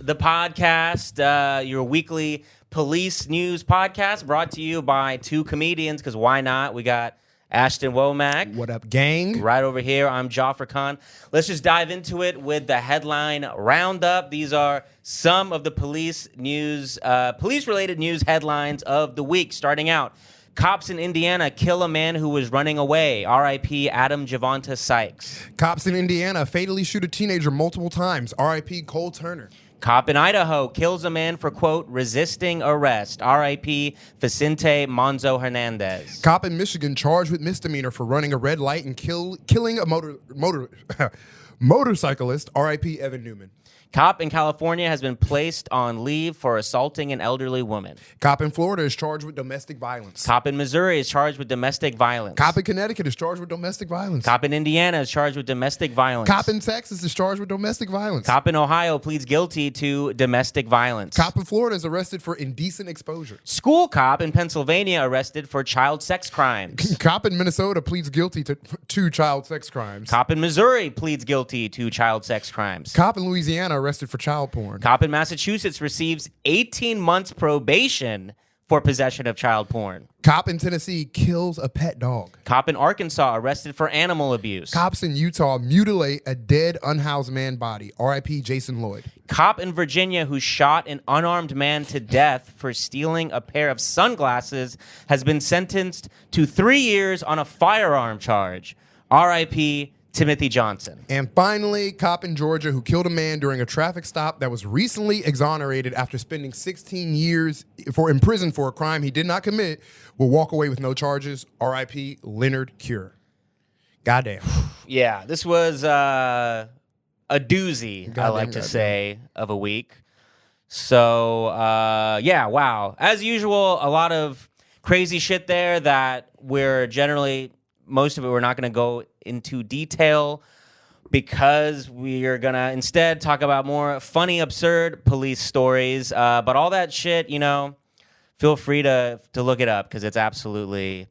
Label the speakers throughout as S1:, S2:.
S1: the podcast, your weekly police news podcast, brought to you by two comedians, because why not? We got Ashton Womack.
S2: What up, gang?
S1: Right over here. I'm Jaffer Khan. Let's just dive into it with the headline roundup. These are some of the police-related news headlines of the week. Starting out, cops in Indiana kill a man who was running away. R.I.P. Adam Javonta Sykes.
S2: Cops in Indiana fatally shoot a teenager multiple times. R.I.P. Cole Turner.
S1: Cop in Idaho kills a man for, quote, resisting arrest. R.I.P. Vicente Monzo Hernandez.
S2: Cop in Michigan charged with misdemeanor for running a red light and killing a motorcyclist. R.I.P. Evan Newman.
S1: Cop in California has been placed on leave for assaulting an elderly woman.
S2: Cop in Florida is charged with domestic violence.
S1: Cop in Missouri is charged with domestic violence.
S2: Cop in Connecticut is charged with domestic violence.
S1: Cop in Indiana is charged with domestic violence.
S2: Cop in Texas is charged with domestic violence.
S1: Cop in Ohio pleads guilty to domestic violence.
S2: Cop in Florida is arrested for indecent exposure.
S1: School cop in Pennsylvania arrested for child sex crimes.
S2: Cop in Minnesota pleads guilty to child sex crimes.
S1: Cop in Missouri pleads guilty to child sex crimes.
S2: Cop in Louisiana arrested for child porn.
S1: Cop in Massachusetts receives 18 months probation for possession of child porn.
S2: Cop in Tennessee kills a pet dog.
S1: Cop in Arkansas arrested for animal abuse.
S2: Cops in Utah mutilate a dead, unhoused man body. R.I.P. Jason Lloyd.
S1: Cop in Virginia who shot an unarmed man to death for stealing a pair of sunglasses has been sentenced to 3 years on a firearm charge. R.I.P. Timothy Johnson.
S2: And finally, cop in Georgia who killed a man during a traffic stop that was recently exonerated after spending 16 years in prison for a crime he did not commit will walk away with no charges. R.I.P. Leonard Cure. Goddamn.
S1: Yeah, this was a doozy, I like to say, of a week. So, yeah, wow. As usual, a lot of crazy shit there that most of it we're not going to go into detail because we are going to instead talk about more funny, absurd police stories. But all that shit, feel free to look it up because it's absolutely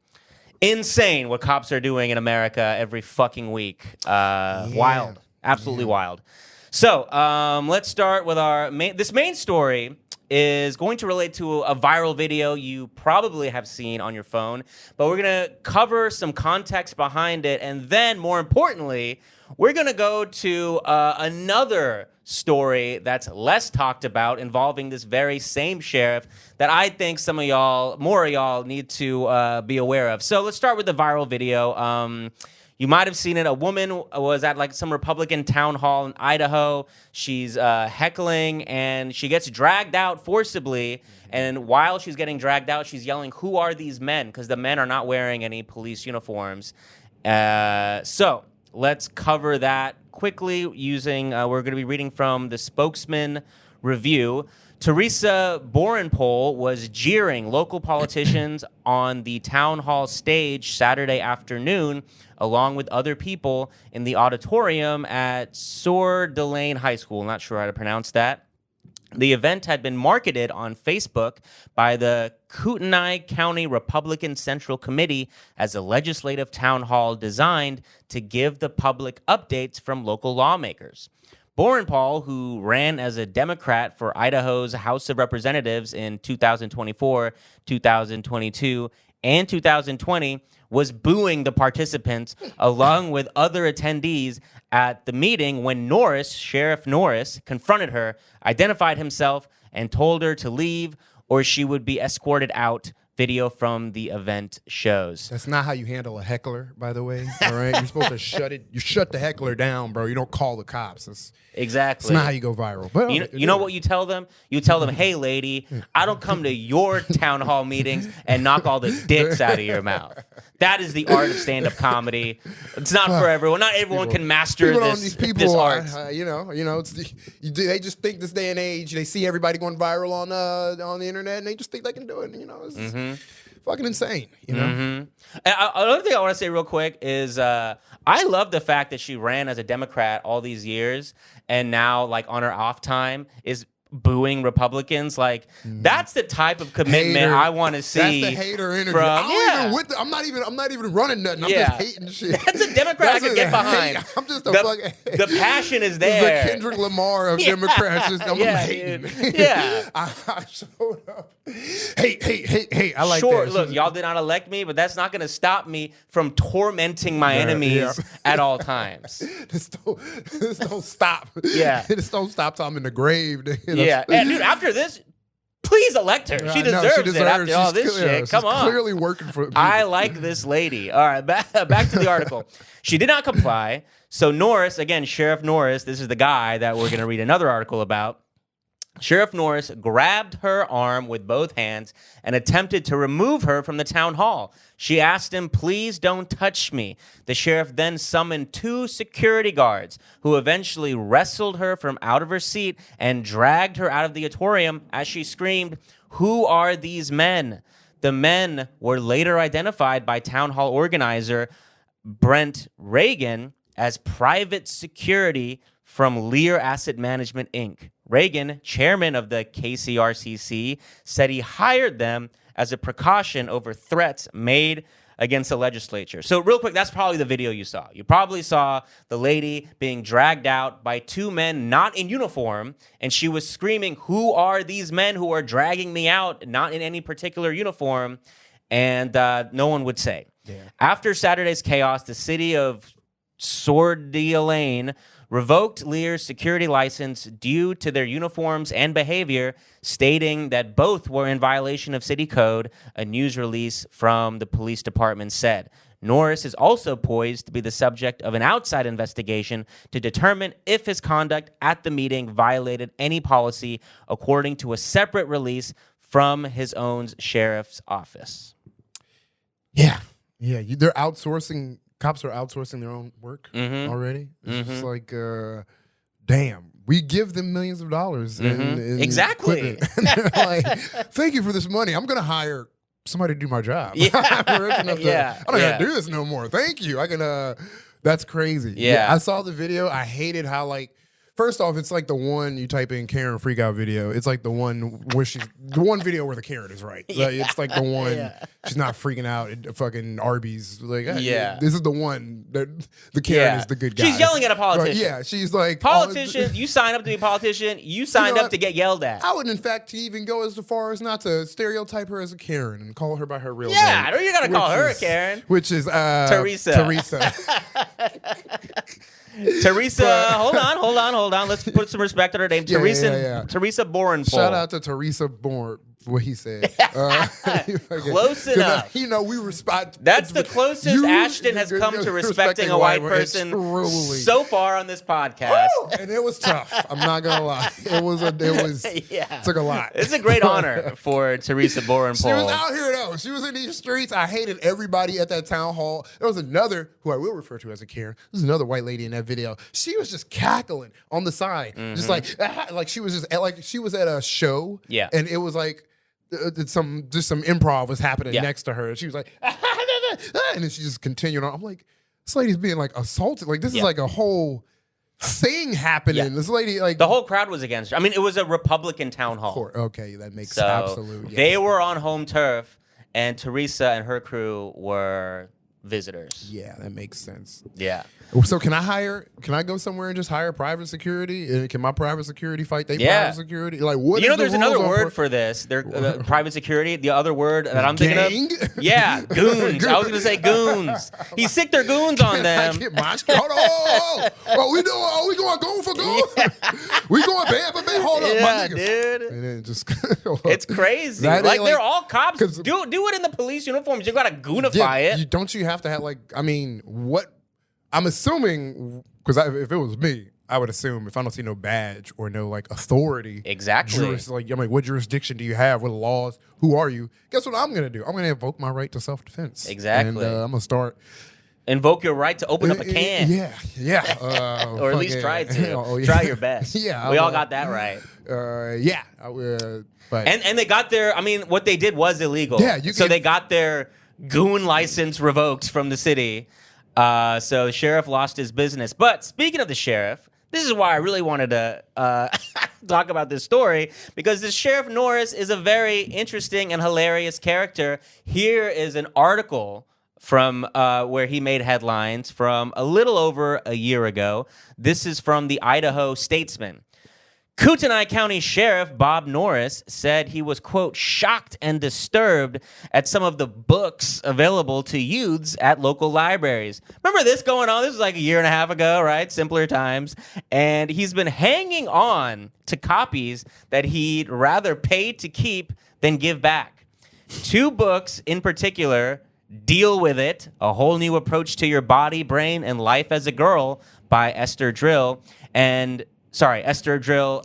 S1: insane what cops are doing in America every fucking week. Wild. Absolutely wild. So let's start with this main story is going to relate to a viral video you probably have seen on your phone, but we're going to cover some context behind it, and then, more importantly, we're going to go to another story that's less talked about involving this very same sheriff that I think more of y'all need to be aware of. So let's start with the viral video. You might have seen it. A woman was at some Republican town hall in Idaho. She's heckling, and she gets dragged out forcibly. And while she's getting dragged out, she's yelling, "Who are these men?" Because the men are not wearing any police uniforms. So let's cover that quickly using, we're going to be reading from the Spokesman Review. Teresa Borenpol was jeering local politicians on the town hall stage Saturday afternoon, along with other people in the auditorium at Coeur d'Alene High School. Not sure how to pronounce that. The event had been marketed on Facebook by the Kootenai County Republican Central Committee as a legislative town hall designed to give the public updates from local lawmakers. Borenpol, who ran as a Democrat for Idaho's House of Representatives in 2024, 2022, and 2020, was booing the participants along with other attendees at the meeting when Sheriff Norris, confronted her, identified himself, and told her to leave or she would be escorted out. Video from the event shows.
S2: That's not how you handle a heckler, by the way. All right, you're supposed to shut the heckler down, bro. You don't call the cops.
S1: Exactly.
S2: It's not how you go viral. But
S1: you know what you tell them? You tell them, "Hey, lady, I don't come to your town hall meetings and knock all the dicks out of your mouth." That is the art of stand-up comedy. It's not for everyone. Not everyone can master this art.
S2: They just think this day and age, they see everybody going viral on the internet, and they just think they can do it. It's fucking insane.
S1: Another thing I want to say real quick is I love the fact that she ran as a Democrat all these years, and now, on her off time, is booing Republicans. Like, that's the type of commitment
S2: Hater.
S1: I want to see.
S2: That's the hater energy.
S1: From,
S2: I'm not even running nothing. I'm just hating shit.
S1: That's a Democrat I could get behind.
S2: I'm just the
S1: passion is there.
S2: The Kendrick Lamar of Democrats. I'm hating.
S1: Dude. Yeah.
S2: I showed up. Hey. I like
S1: sure,
S2: that.
S1: look, y'all did not elect me, but that's not going to stop me from tormenting my enemies at all times.
S2: This don't stop.
S1: Yeah.
S2: This don't stop till I'm in the grave.
S1: Yeah. And dude, after this, please elect her. She deserves it after all this shit. Come on.
S2: Clearly working for people.
S1: I like this lady. All right, back to the article. She did not comply. So Norris, again, Sheriff Norris, this is the guy that we're going to read another article about. Sheriff Norris grabbed her arm with both hands and attempted to remove her from the town hall. She asked him, "Please don't touch me." The sheriff then summoned 2 security guards who eventually wrestled her from out of her seat and dragged her out of the auditorium as she screamed, "Who are these men?" The men were later identified by town hall organizer Brent Reagan as private security from Lear Asset Management, Inc. Reagan, chairman of the KCRCC, said he hired them as a precaution over threats made against the legislature. So real quick, that's probably the video you saw. You probably saw the lady being dragged out by 2 men not in uniform, and she was screaming, "Who are these men who are dragging me out?" Not in any particular uniform, and no one would say. Yeah. After Saturday's chaos, the city of Coeur d'Alene revoked Lear's security license due to their uniforms and behavior, stating that both were in violation of city code, a news release from the police department said. Norris is also poised to be the subject of an outside investigation to determine if his conduct at the meeting violated any policy, according to a separate release from his own sheriff's office.
S2: Yeah. They're outsourcing. Cops are outsourcing their own work already. It's just like, damn, we give them millions of dollars. In
S1: exactly.
S2: And they're like, thank you for this money. I'm going to hire somebody to do my job.
S1: Yeah.
S2: I'm rich enough I don't got to do this no more. Thank you. I can, that's crazy.
S1: Yeah.
S2: I saw the video. I hated how, like, first off, it's like the one you type in Karen freakout video. It's like the one where the one video where the Karen is right. Like, it's like the one she's not freaking out at fucking Arby's. Like, this is the one that the Karen is the good guy.
S1: She's yelling at a politician.
S2: Yeah, she's like,
S1: politician. You signed up to be a politician. You signed up to get yelled at.
S2: I would, in fact, even go as far as not to stereotype her as a Karen and call her by her real name.
S1: Yeah, I know you gotta call her a Karen.
S2: Which is
S1: Teresa. Teresa, hold on. Let's put some respect on her name. Teresa Borenpol.
S2: Shout out to Teresa Boren. What he said.
S1: Close enough.
S2: We respect.
S1: That's the closest Ashton has come to respecting a white person so far on this podcast.
S2: And it was tough. I'm not gonna lie. It took a lot.
S1: It's a great honor for Teresa Borenpol.
S2: She was out here though. She was in these streets. I hated everybody at that town hall. There was another who I will refer to as a Karen. There's another white lady in that video. She was just cackling on the side, just like she was she was at a show.
S1: Yeah,
S2: and it was like. Some improv was happening next to her. She was like, and then she just continued on. I'm like, this lady's being like assaulted. Like this is like a whole thing happening. Yeah. This lady, like
S1: the whole crowd was against her. I mean, it was a Republican town hall.
S2: Okay, that makes absolute. Yes.
S1: They were on home turf, and Teresa and her crew were visitors.
S2: Yeah, that makes sense.
S1: Yeah.
S2: So can I go somewhere and just hire private security? And can my private security fight private security? Like what?
S1: You know, there's another word for this. They're private security. The other word that I'm thinking of. Yeah, goons. I was gonna say goons. He's sick. They're goons on them.
S2: Hold on. Are we going goon for goon? We going bad for bad? Hold up, my niggas.
S1: Dude.
S2: And then just
S1: it's crazy. Like they're all cops. Do it in the police uniforms. You gotta goonify it.
S2: Don't you have to have what? I'm assuming, because if it was me, I would assume if I don't see no badge or no authority.
S1: Exactly.
S2: What jurisdiction do you have? What laws? Who are you? Guess what I'm going to do? I'm going to invoke my right to self-defense.
S1: Exactly.
S2: And I'm going to start.
S1: Invoke your right to open up a can.
S2: Yeah.
S1: Or at least try to. Try your best.
S2: Yeah.
S1: We all got that right.
S2: But
S1: and they got their, what they did was illegal.
S2: Yeah.
S1: So they got their goon license revoked from the city. So the sheriff lost his business. But speaking of the sheriff, This is why I really wanted to talk about this story, because this Sheriff Norris is a very interesting and hilarious character. Here is an article from where he made headlines from a little over a year ago. This is from the Idaho Statesman. Kootenai County Sheriff Bob Norris said he was, quote, shocked and disturbed at some of the books available to youths at local libraries. Remember this going on? This was like a year and a half ago, right? Simpler times. And he's been hanging on to copies that he'd rather pay to keep than give back. 2 books in particular, Deal With It, A Whole New Approach to Your Body, Brain, and Life as a Girl by Esther Drill,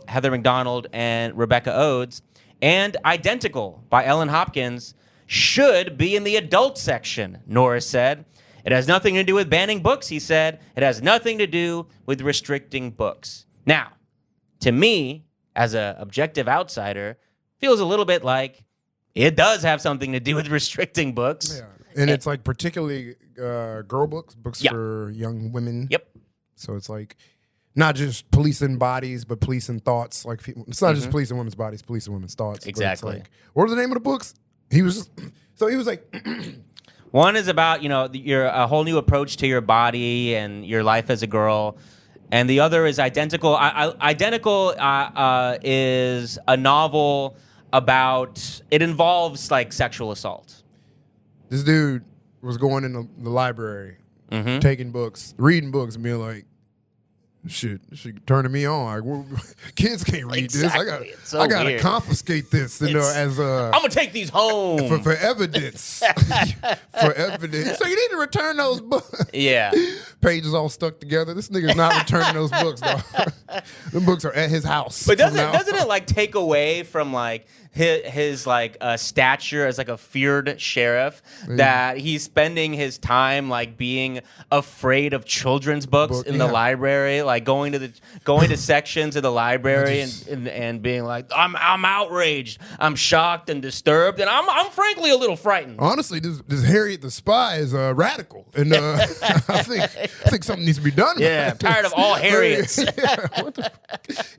S1: Heather McDonald, and Rebecca Odes, and Identical by Ellen Hopkins should be in the adult section, Norris said. It has nothing to do with banning books, he said. It has nothing to do with restricting books. Now, to me, as an objective outsider, feels a little bit like it does have something to do with restricting books.
S2: Yeah. And it's like particularly girl books for young women.
S1: Yep.
S2: So it's like not just policing bodies, but policing thoughts. Like it's not just policing women's bodies, policing women's thoughts.
S1: Exactly.
S2: Like, what are the name of the books? He was like,
S1: one is about, your a whole new approach to your body and your life as a girl, and the other is Identical. Identical is a novel about, it involves like sexual assault.
S2: This dude was going in the library, taking books, reading books, and being like, shit, she turning me on. Like, kids can't read
S1: Exactly.
S2: this. I gotta confiscate this. I'm
S1: gonna take these home
S2: for evidence. For evidence. So you need to return those books.
S1: Yeah.
S2: Pages all stuck together. This nigga's not returning those books, dog. Them books are at his house.
S1: But doesn't it like take away from like his like stature as like a feared sheriff, that he's spending his time like being afraid of children's books in the library, like going to sections of the library and being like, I'm outraged, I'm shocked and disturbed, and I'm frankly a little frightened.
S2: Honestly, this Harriet the Spy is radical, and I think something needs to be done.
S1: Yeah, I'm tired of all Harriets.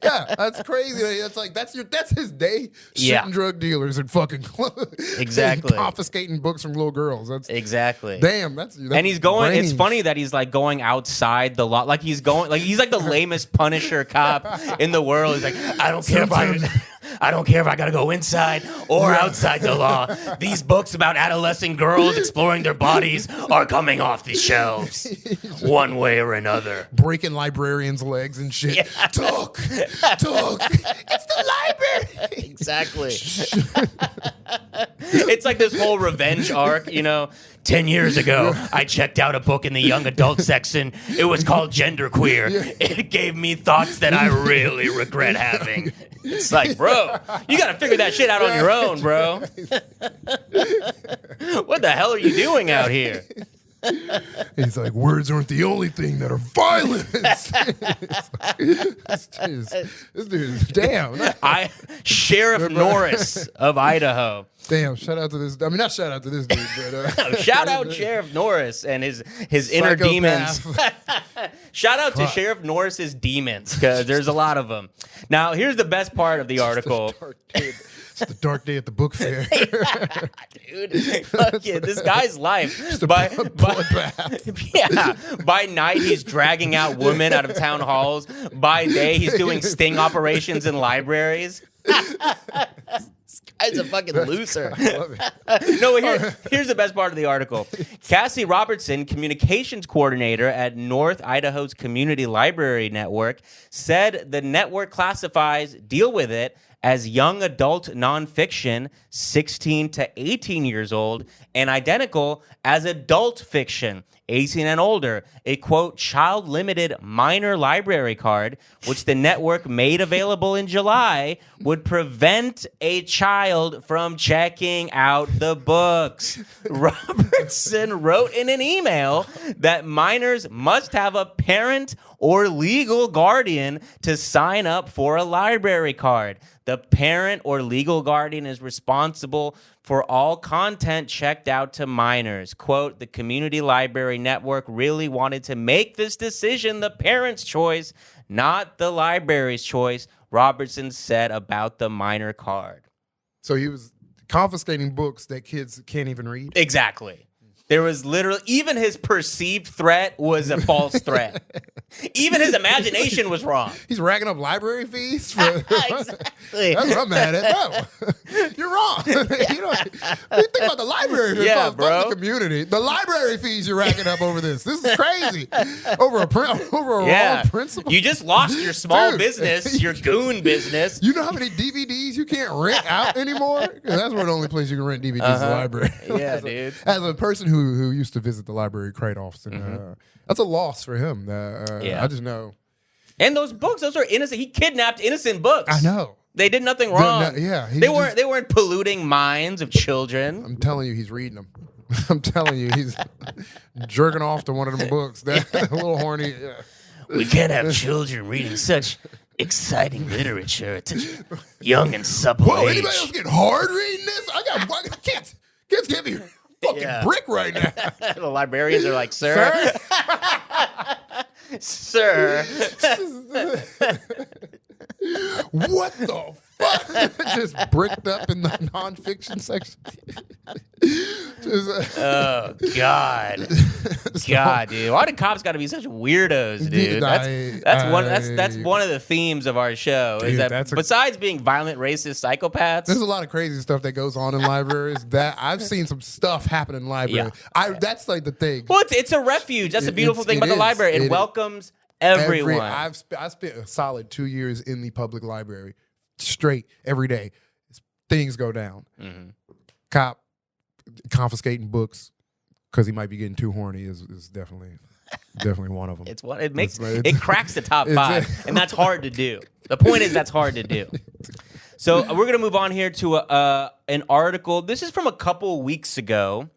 S2: Yeah, that's crazy. It's like that's his day. Shooting drug dealers and fucking
S1: exactly
S2: confiscating books from little girls. That's
S1: exactly
S2: damn. That's
S1: and he's going. Brainy. It's funny that he's like going outside the law. Like he's like the lamest Punisher cop in the world. He's like, I don't care if I gotta go inside or outside the law. These books about adolescent girls exploring their bodies are coming off the shelves one way or another.
S2: Breaking librarians' legs and shit. Yeah. Talk. It's the library.
S1: Exactly. It's like this whole revenge arc, 10 years ago, I checked out a book in the young adult section. It was called Genderqueer. Yeah. It gave me thoughts that I really regret having. It's like, bro, you got to figure that shit out on your own, bro. What the hell are you doing out here?
S2: He's like, words aren't the only thing that are violent. This dude is damn.
S1: Sheriff Norris of Idaho.
S2: Damn, shout out to this. I mean, not shout out to this dude, but
S1: shout out Sheriff Norris and his inner demons. Shout out to Sheriff Norris's demons, because there's a lot of them. Now, here's the best part of the article.
S2: It's the dark day at the book fair.
S1: Dude, fuck yeah, this guy's life. By night, he's dragging out women out of town halls. By day, he's doing sting operations in libraries. This guy's a fucking loser. I love it. No, here's the best part of the article. Cassie Robertson, communications coordinator at North Idaho's Community Library Network, said the network classifies Deal With It as young adult nonfiction, 16 to 18 years old, and Identical as adult fiction, 18 and older, a, quote, child-limited minor library card, which the network made available in July, would prevent a child from checking out the books. Robertson wrote in an email that minors must have a parent or legal guardian to sign up for a library card. The parent or legal guardian is responsible for all content checked out to minors. Quote, the Community Library Network really wanted to make this decision the parent's choice, not the library's choice, Robertson said about the minor card.
S2: So he was confiscating books that kids can't even read?
S1: Exactly. There was literally, even his perceived threat was a false threat. Even his imagination was wrong.
S2: He's racking up library fees?
S1: Exactly.
S2: That's what I'm mad at. No, you're wrong. You think about the library.
S1: Yeah,
S2: Fuck
S1: bro.
S2: the community. The library fees you're racking up over this. This is crazy. Over a wrong principle.
S1: You just lost your small
S2: Dude.
S1: business, your goon business.
S2: You know how many DVDs you can't rent out anymore? 'Cause that's where the only place you can rent DVDs is the library.
S1: Yeah, dude.
S2: As a person who used to visit the library quite often, that's a loss for him. I just know.
S1: And those books, those are innocent. He kidnapped innocent books.
S2: I know.
S1: They did nothing wrong. They weren't polluting minds of children.
S2: I'm telling you, he's reading them. I'm telling you, he's jerking off to one of them books. That a little horny. Yeah.
S1: We can't have children reading such exciting literature at such young and supple
S2: Whoa,
S1: age.
S2: anybody else getting hard reading this? Kids can't be fucking brick right now.
S1: The librarians are like, sir? Sir?
S2: What the fuck? Just bricked up in the nonfiction section.
S1: Oh, God. God, dude. Why do cops got to be such weirdos, dude? That's one of the themes of our show.
S2: Dude,
S1: is that besides being violent, racist psychopaths,
S2: there's a lot of crazy stuff that goes on in libraries. That I've seen some stuff happen in libraries. That's like the thing.
S1: Well, it's a refuge. That's the beautiful thing about the library. It welcomes everyone.
S2: I spent a solid 2 years in the public library, straight every day. Things go down. Cop confiscating books because he might be getting too horny is definitely one of them.
S1: It cracks the top five, and that's hard to do. The point is that's hard to do. So we're gonna move on here to an article. This is from a couple weeks ago.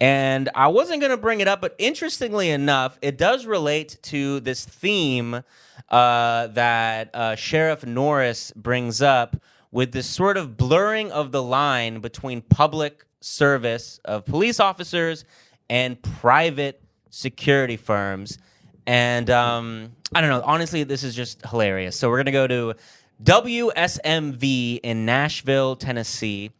S1: And I wasn't going to bring it up, but interestingly enough, it does relate to this theme that Sheriff Norris brings up with this sort of blurring of the line between public service of police officers and private security firms. And I don't know. Honestly, this is just hilarious. So we're going to go to WSMV in Nashville, Tennessee.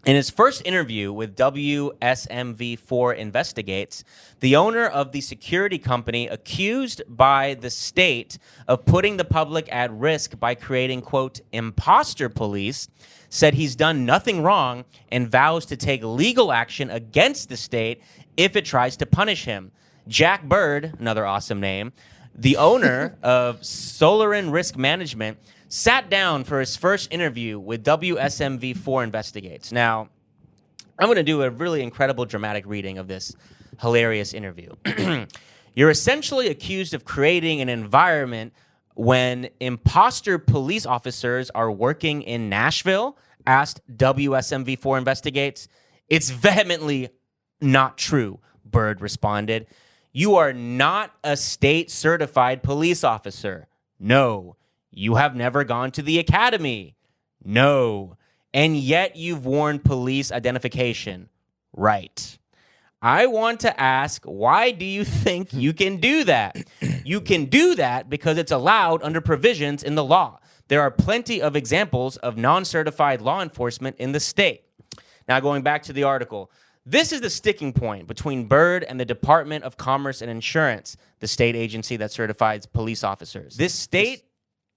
S1: In his first interview with WSMV4 Investigates, the owner of the security company accused by the state of putting the public at risk by creating, quote, imposter police, said he's done nothing wrong and vows to take legal action against the state if it tries to punish him. Jack Bird, another awesome name, the owner of Solarin Risk Management, sat down for his first interview with WSMV4 Investigates. Now, I'm going to do a really incredible dramatic reading of this hilarious interview. You're essentially accused of creating an environment when imposter police officers are working in Nashville, asked WSMV4 Investigates. It's vehemently not true, Bird responded. You are not a state-certified police officer. No. You have never gone to the academy. No. And yet you've worn police identification. Right. I want to ask, why do you think you can do that? You can do that because it's allowed under provisions in the law. There are plenty of examples of non-certified law enforcement in the state. Now, going back to the article, this is the sticking point between Bird and the Department of Commerce and Insurance, the state agency that certifies police officers. This state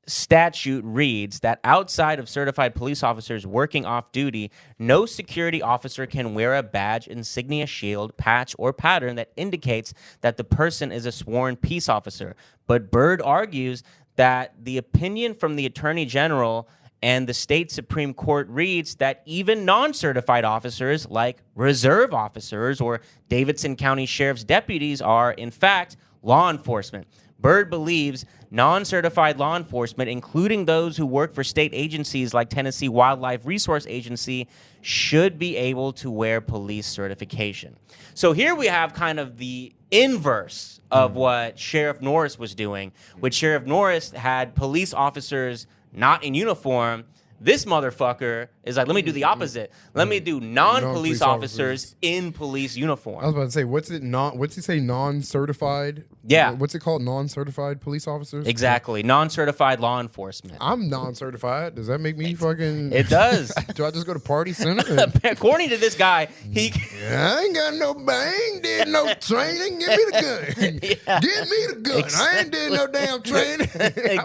S1: statute reads that outside of certified police officers working off duty, no security officer can wear a badge, insignia, shield, patch, or pattern that indicates that the person is a sworn peace officer. But Bird argues that the opinion from the Attorney General and the state Supreme Court reads that even non-certified officers like reserve officers or Davidson County Sheriff's deputies are, in fact, law enforcement. Bird believes non-certified law enforcement, including those who work for state agencies like Tennessee Wildlife Resource Agency, should be able to wear police certification. So here we have kind of the inverse of what Sheriff Norris was doing, which Sheriff Norris had police officers not in uniform. This motherfucker It's like, let me do the opposite. Let me do non-police officers in police uniform.
S2: I was about to say, what's he say? Non-certified?
S1: Yeah.
S2: What's it called? Non-certified police officers?
S1: Exactly. Non-certified law enforcement.
S2: I'm non-certified. Does that make me fucking...
S1: It does.
S2: Do I just go to Party Center?
S1: According to this guy, he...
S2: I ain't got no... I ain't did no training. Give me the gun.
S1: Yeah.
S2: Give me the gun. I ain't did no damn training.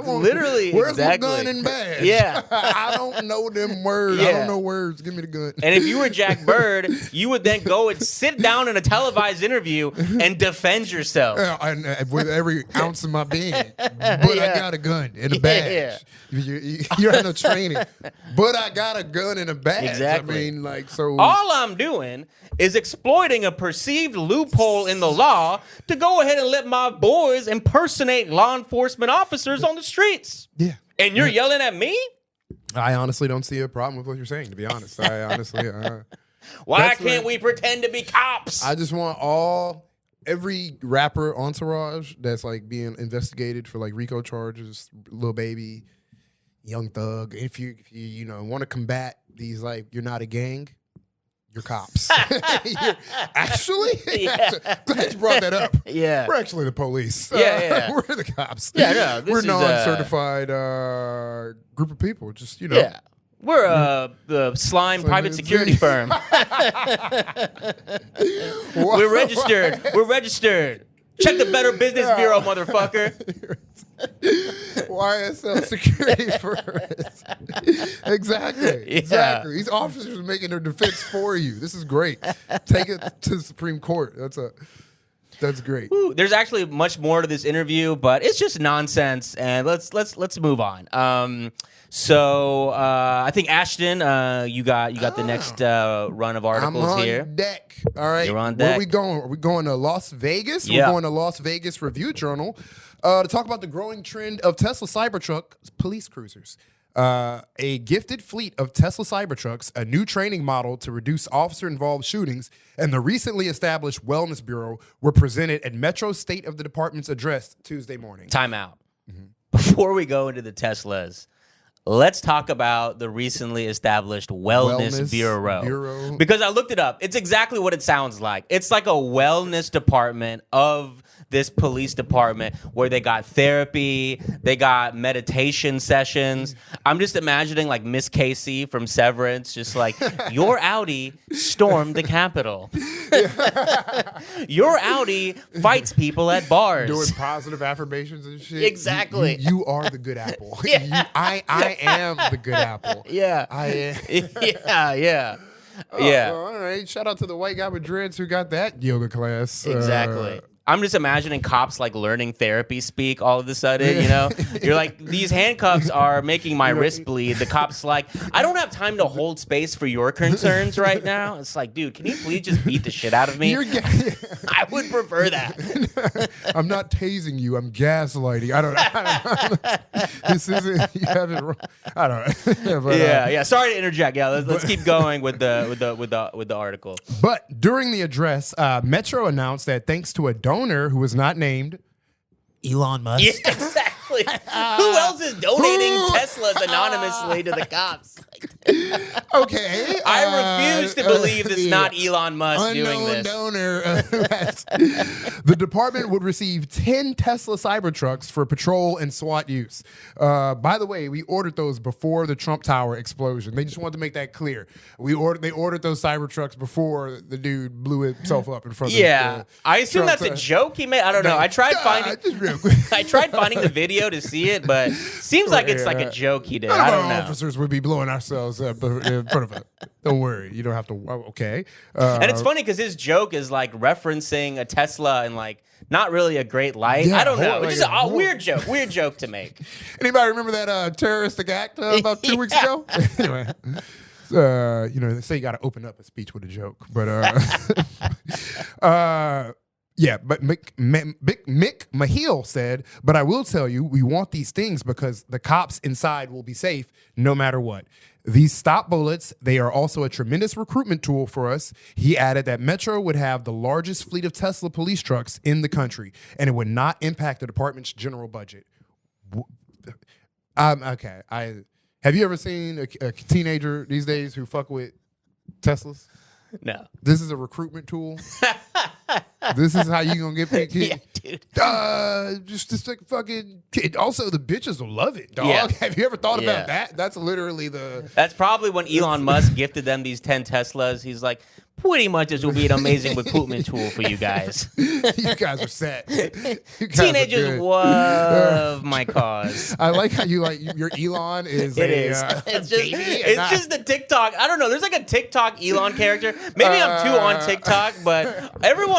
S1: Literally,
S2: where's
S1: exactly.
S2: my gun and badge?
S1: Yeah.
S2: I don't know them words.
S1: Yeah.
S2: I don't know words. Give me the gun.
S1: And if you were Jack Bird, you would then go and sit down in a televised interview and defend yourself.
S2: With every ounce of my being. But I got a gun and a badge. You don't have no training. But I got a gun and a badge.
S1: Exactly.
S2: I mean, like, so...
S1: All I'm doing is exploiting a perceived loophole in the law to go ahead and let my boys impersonate law enforcement officers on the streets.
S2: Yeah.
S1: And you're yelling at me?
S2: I honestly don't see a problem with what you're saying, to be honest. I honestly...
S1: Why can't we pretend to be cops?
S2: I just want every rapper entourage that's like being investigated for like RICO charges, Lil Baby, Young Thug. If you want to combat these, like, you're not a gang, you're cops. Actually,
S1: Yeah.
S2: glad you brought that up.
S1: Yeah.
S2: We're actually the police.
S1: Yeah.
S2: We're the cops.
S1: Yeah, no, this
S2: we're
S1: is,
S2: non-certified group of people. Just
S1: Yeah. We're the slime private security firm. We're registered. We're registered. Check the Better Business Bureau, motherfucker.
S2: YSL security first. Exactly. These officers are making their defense for you. This is great. Take it to the Supreme Court. That's great.
S1: Ooh, there's actually much more to this interview, but it's just nonsense. And let's move on. So I think Ashton, you got the next run of articles
S2: I'm on
S1: here.
S2: Deck. All right.
S1: You're on
S2: Where
S1: deck.
S2: are we going? Are we going to Las Vegas?
S1: Yeah.
S2: We're going to Las Vegas Review Journal to talk about the growing trend of Tesla Cybertruck police cruisers. A gifted fleet of Tesla Cybertrucks, a new training model to reduce officer-involved shootings, and the recently established Wellness Bureau were presented at Metro State of the Department's address Tuesday morning.
S1: Time out. Before we go into the Teslas, let's talk about the recently established Wellness Bureau. Because I looked it up. It's exactly what it sounds like. It's like a wellness department of this police department where they got therapy, they got meditation sessions. I'm just imagining like Miss Casey from Severance, just like, your Audi stormed the Capitol. Your Audi fights people at bars.
S2: Doing positive affirmations and shit.
S1: Exactly.
S2: You are the good apple.
S1: Yeah.
S2: I am the good apple.
S1: Yeah.
S2: I am.
S1: Yeah.
S2: All right. Shout out to the white guy with dreads who got that yoga class.
S1: Exactly. I'm just imagining cops like learning therapy speak all of a sudden, you know? You're like, these handcuffs are making my wrist bleed. The cop's like, I don't have time to hold space for your concerns right now. It's like, dude, can you please just beat the shit out of me? I would prefer that.
S2: I'm not tasing you. I'm gaslighting. I don't know. This isn't, you have it wrong. I don't know. But,
S1: yeah. Sorry to interject. Yeah, let's keep going with the article.
S2: But during the address, Metro announced that thanks to a donor who was not named, Elon Musk.
S1: Yeah, exactly. Who else is donating Teslas anonymously to the cops?
S2: Okay.
S1: I refuse to believe it's not Elon Musk doing this.
S2: Donor. The department would receive 10 Tesla Cybertrucks for patrol and SWAT use. By the way, we ordered those before the Trump Tower explosion. They just wanted to make that clear. They ordered those Cybertrucks before the dude blew himself up in front of the
S1: I assume
S2: Trump
S1: that's a joke he made. I don't know. I tried finding the video to see it, but seems like it's like a joke he did.
S2: None
S1: I
S2: of
S1: don't
S2: our
S1: know.
S2: officers would be blowing ourselves up in front of it. Don't worry. You don't have to. Okay.
S1: And it's funny because his joke is like referencing a Tesla in like not really a great light.
S2: Yeah,
S1: I don't know. It's just a
S2: like
S1: weird joke to make.
S2: Anybody remember that terroristic act about 2 weeks ago? Anyway. They say you got to open up a speech with a joke, but yeah, but Mick Mahil said, but I will tell you, we want these things because the cops inside will be safe no matter what. These stop bullets, they are also a tremendous recruitment tool for us. He added that Metro would have the largest fleet of Tesla police trucks in the country, and it would not impact the department's general budget. Okay, Have you ever seen a teenager these days who fuck with Teslas?
S1: No.
S2: This is a recruitment tool. This is how you gonna get big kid.
S1: Yeah, dude.
S2: Just like fucking kid. Also, the bitches will love it, dog.
S1: Yeah.
S2: Have you ever thought about that? That's literally
S1: That's probably when Elon Musk gifted them these 10 Teslas. He's like, pretty much this will be an amazing recruitment tool for you guys.
S2: You guys are set.
S1: Teenagers love my cause.
S2: I like how you like your Elon is.
S1: It's just the TikTok. I don't know. There's like a TikTok Elon character. Maybe I'm too on TikTok, but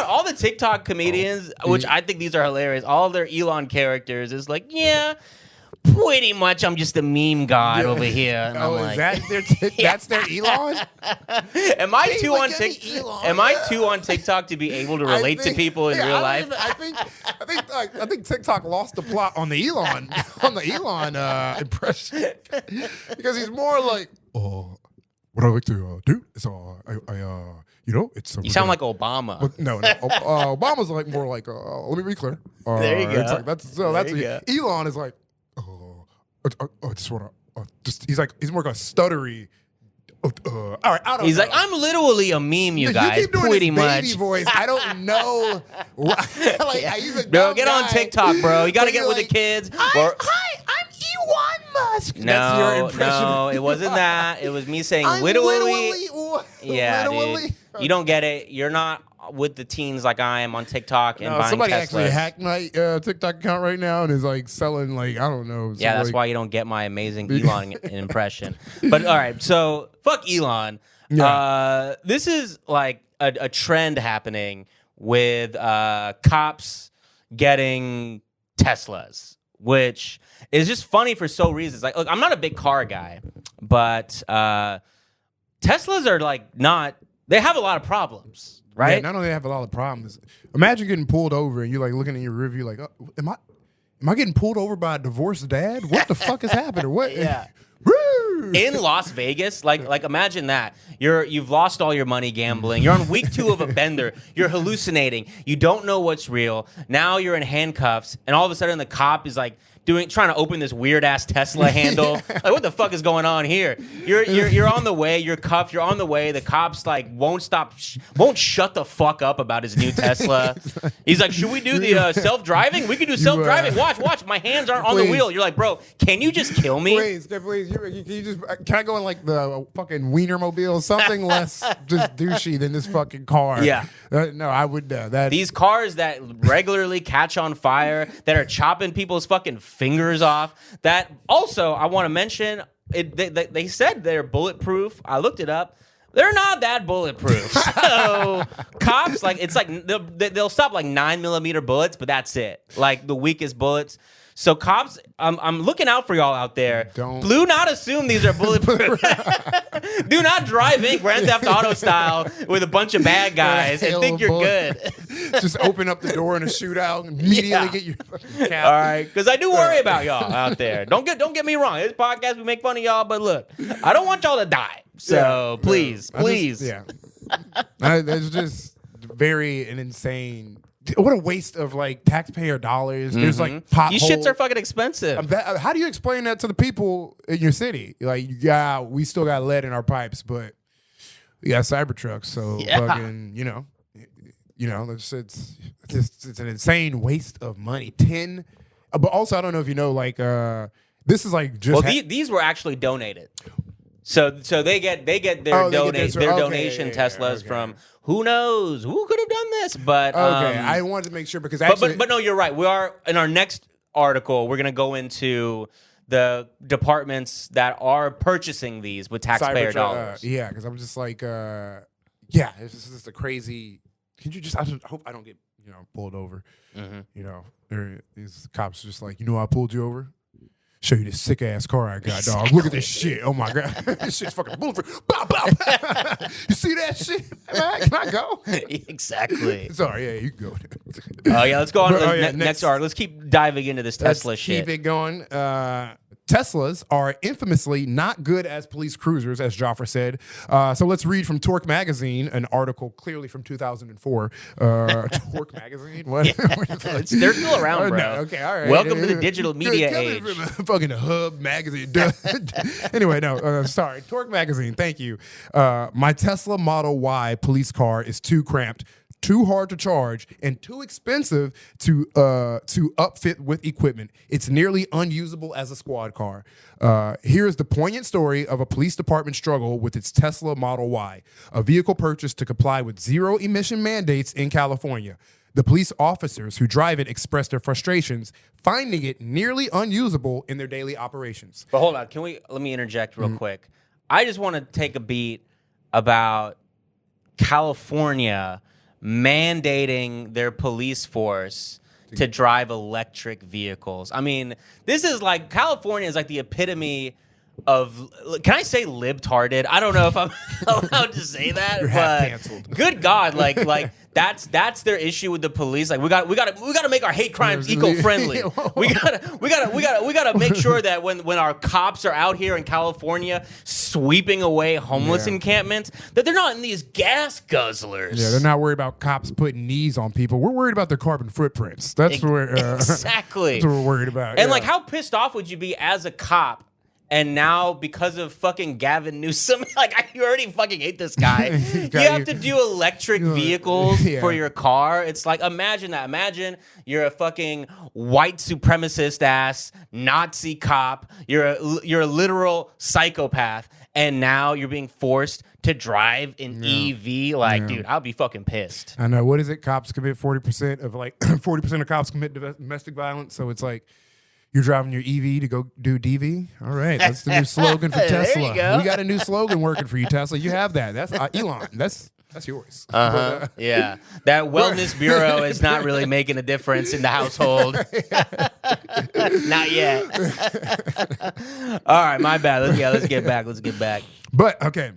S1: all the TikTok comedians, which I think these are hilarious, all their Elon characters is like, yeah, pretty much I'm just a meme god over here. And I'm like,
S2: is that that's their Elon?
S1: Am I too on TikTok to be able to relate to people in real life?
S2: I think TikTok lost the plot on the Elon impression because he's more like, what I like to do is it's.
S1: You sound like Obama.
S2: But no. Obama's like more like, let me be clear.
S1: There you go.
S2: It's like, that's Elon is like, I just want to. He's more like a stuttery. All right, I don't.
S1: He's
S2: know.
S1: like, I'm literally a meme, you guys.
S2: You keep doing
S1: pretty
S2: this
S1: much.
S2: baby voice. I don't know.
S1: Bro, get on TikTok, bro. You got to get with the kids.
S2: Hi, I'm Elon Musk. That's your impression.
S1: No, it wasn't that. It was me saying literally. Yeah, dude. You don't get it. You're not with the teens like I am on TikTok and buying
S2: somebody
S1: Teslas.
S2: actually hacked my TikTok account right now and is like selling like I don't know.
S1: Yeah, that's why you don't get my amazing Elon impression. But all right, so fuck Elon. Yeah. This is like a trend happening with cops getting Teslas, which is just funny for so reasons. Like, look, I'm not a big car guy, but Teslas are like not. They have a lot of problems, right?
S2: Yeah, not only have a lot of problems. Imagine getting pulled over and you're like looking in your rearview, like, am I getting pulled over by a divorced dad? What the fuck is happening? What?
S1: Yeah. In Las Vegas, like imagine that. You've lost all your money gambling. You're on week 2 of a bender. You're hallucinating. You don't know what's real. Now you're in handcuffs, and all of a sudden the cop is like trying to open this weird ass Tesla handle. Like, what the fuck is going on here? You're on the way. You're cuffed. You're on the way. The cops like won't shut the fuck up about his new Tesla. He's like, should we do the self-driving? We can do self-driving. Watch. My hands aren't on the wheel. You're like, bro, can you just kill me?
S2: Please. Can I go in like the fucking Wienermobile? Something less just douchey than this fucking car.
S1: Yeah.
S2: No, I would.
S1: These cars that regularly catch on fire, that are chopping people's fucking fingers off. That also, I want to mention, they said they're bulletproof. I looked it up. They're not that bulletproof. So cops, like, it's like they'll stop like 9mm bullets, but that's it. Like the weakest bullets. So cops, I'm looking out for y'all out there. Do not assume these are bulletproof. Do not drive in Grand Theft Auto style with a bunch of bad guys and think you're good.
S2: Just open up the door in a shootout and immediately get your fucking cap.
S1: All right, because I do worry about y'all out there. Don't get me wrong. This podcast, we make fun of y'all, but look, I don't want y'all to die. So please.
S2: It's just an insane. What a waste of like taxpayer dollars. There's like potholes.
S1: These shits are fucking expensive.
S2: How do you explain that to the people in your city? Like, yeah, we still got lead in our pipes, but we got Cybertrucks. So fucking, it's an insane waste of money. But also I don't know if you know, like this is like just.
S1: Well, these were actually donated. So they get their donation Teslas from who knows who could have done this, but
S2: I wanted to make sure because
S1: but no, you're right. We are in our next article. We're gonna go into the departments that are purchasing these with taxpayer dollars.
S2: Yeah, because I'm just like, it's just a crazy. I hope I don't get pulled over. These cops are just like, I pulled you over. Show you this sick ass car I got, dog. Look at this shit. Oh my god, this shit's fucking bulletproof. Bow, bow. You see that shit? Can I go?
S1: Exactly.
S2: Sorry, yeah, you can go.
S1: Oh yeah, let's go on to the next article. Let's keep diving into this Tesla shit.
S2: Keep it going. Teslas are infamously not good as police cruisers, as Joffre said. So let's read from Torque Magazine, an article clearly from 2004. Torque Magazine? What?
S1: They're still around, bro.
S2: No, okay, all right.
S1: Welcome to the digital media age.
S2: Fucking Hub Magazine. Anyway, no, sorry. Torque Magazine, thank you. My Tesla Model Y police car is too cramped, too hard to charge, and too expensive to upfit with equipment. It's nearly unusable as a squad car. Here is the poignant story of a police department struggle with its Tesla Model Y, a vehicle purchased to comply with zero-emission mandates in California. The police officers who drive it express their frustrations, finding it nearly unusable in their daily operations.
S1: But hold on, let me interject real quick. I just want to take a beat about California mandating their police force to drive electric vehicles. I mean, this is like, California is like the epitome of, can I say libtarded? I don't know if I'm allowed to say that.
S2: You're half canceled.
S1: Good God, like that's their issue with the police. Like we got to make our hate crimes eco-friendly. we gotta make sure that when our cops are out here in California sweeping away homeless encampments, that they're not in these gas guzzlers.
S2: Yeah, they're not worried about cops putting knees on people. We're worried about their carbon footprints. That's
S1: exactly.
S2: That's what we're worried about.
S1: And like, how pissed off would you be as a cop? And now, because of fucking Gavin Newsom, you already fucking hate this guy. You have to do electric vehicles for your car. It's like, imagine that. Imagine you're a fucking white supremacist ass Nazi cop. You're a literal psychopath. And now you're being forced to drive an EV. Like, dude, I'll be fucking pissed.
S2: I know. What is it? Cops commit 40% of 40% of cops commit domestic violence. So it's like, you're driving your EV to go do DV? All right, that's the new slogan for Tesla.
S1: There you go.
S2: We got a new slogan working for you, Tesla. You have that. That's Elon. That's yours.
S1: Yeah. That wellness bureau is not really making a difference in the household. Not yet. All right, my bad. Let's get back.
S2: But, okay.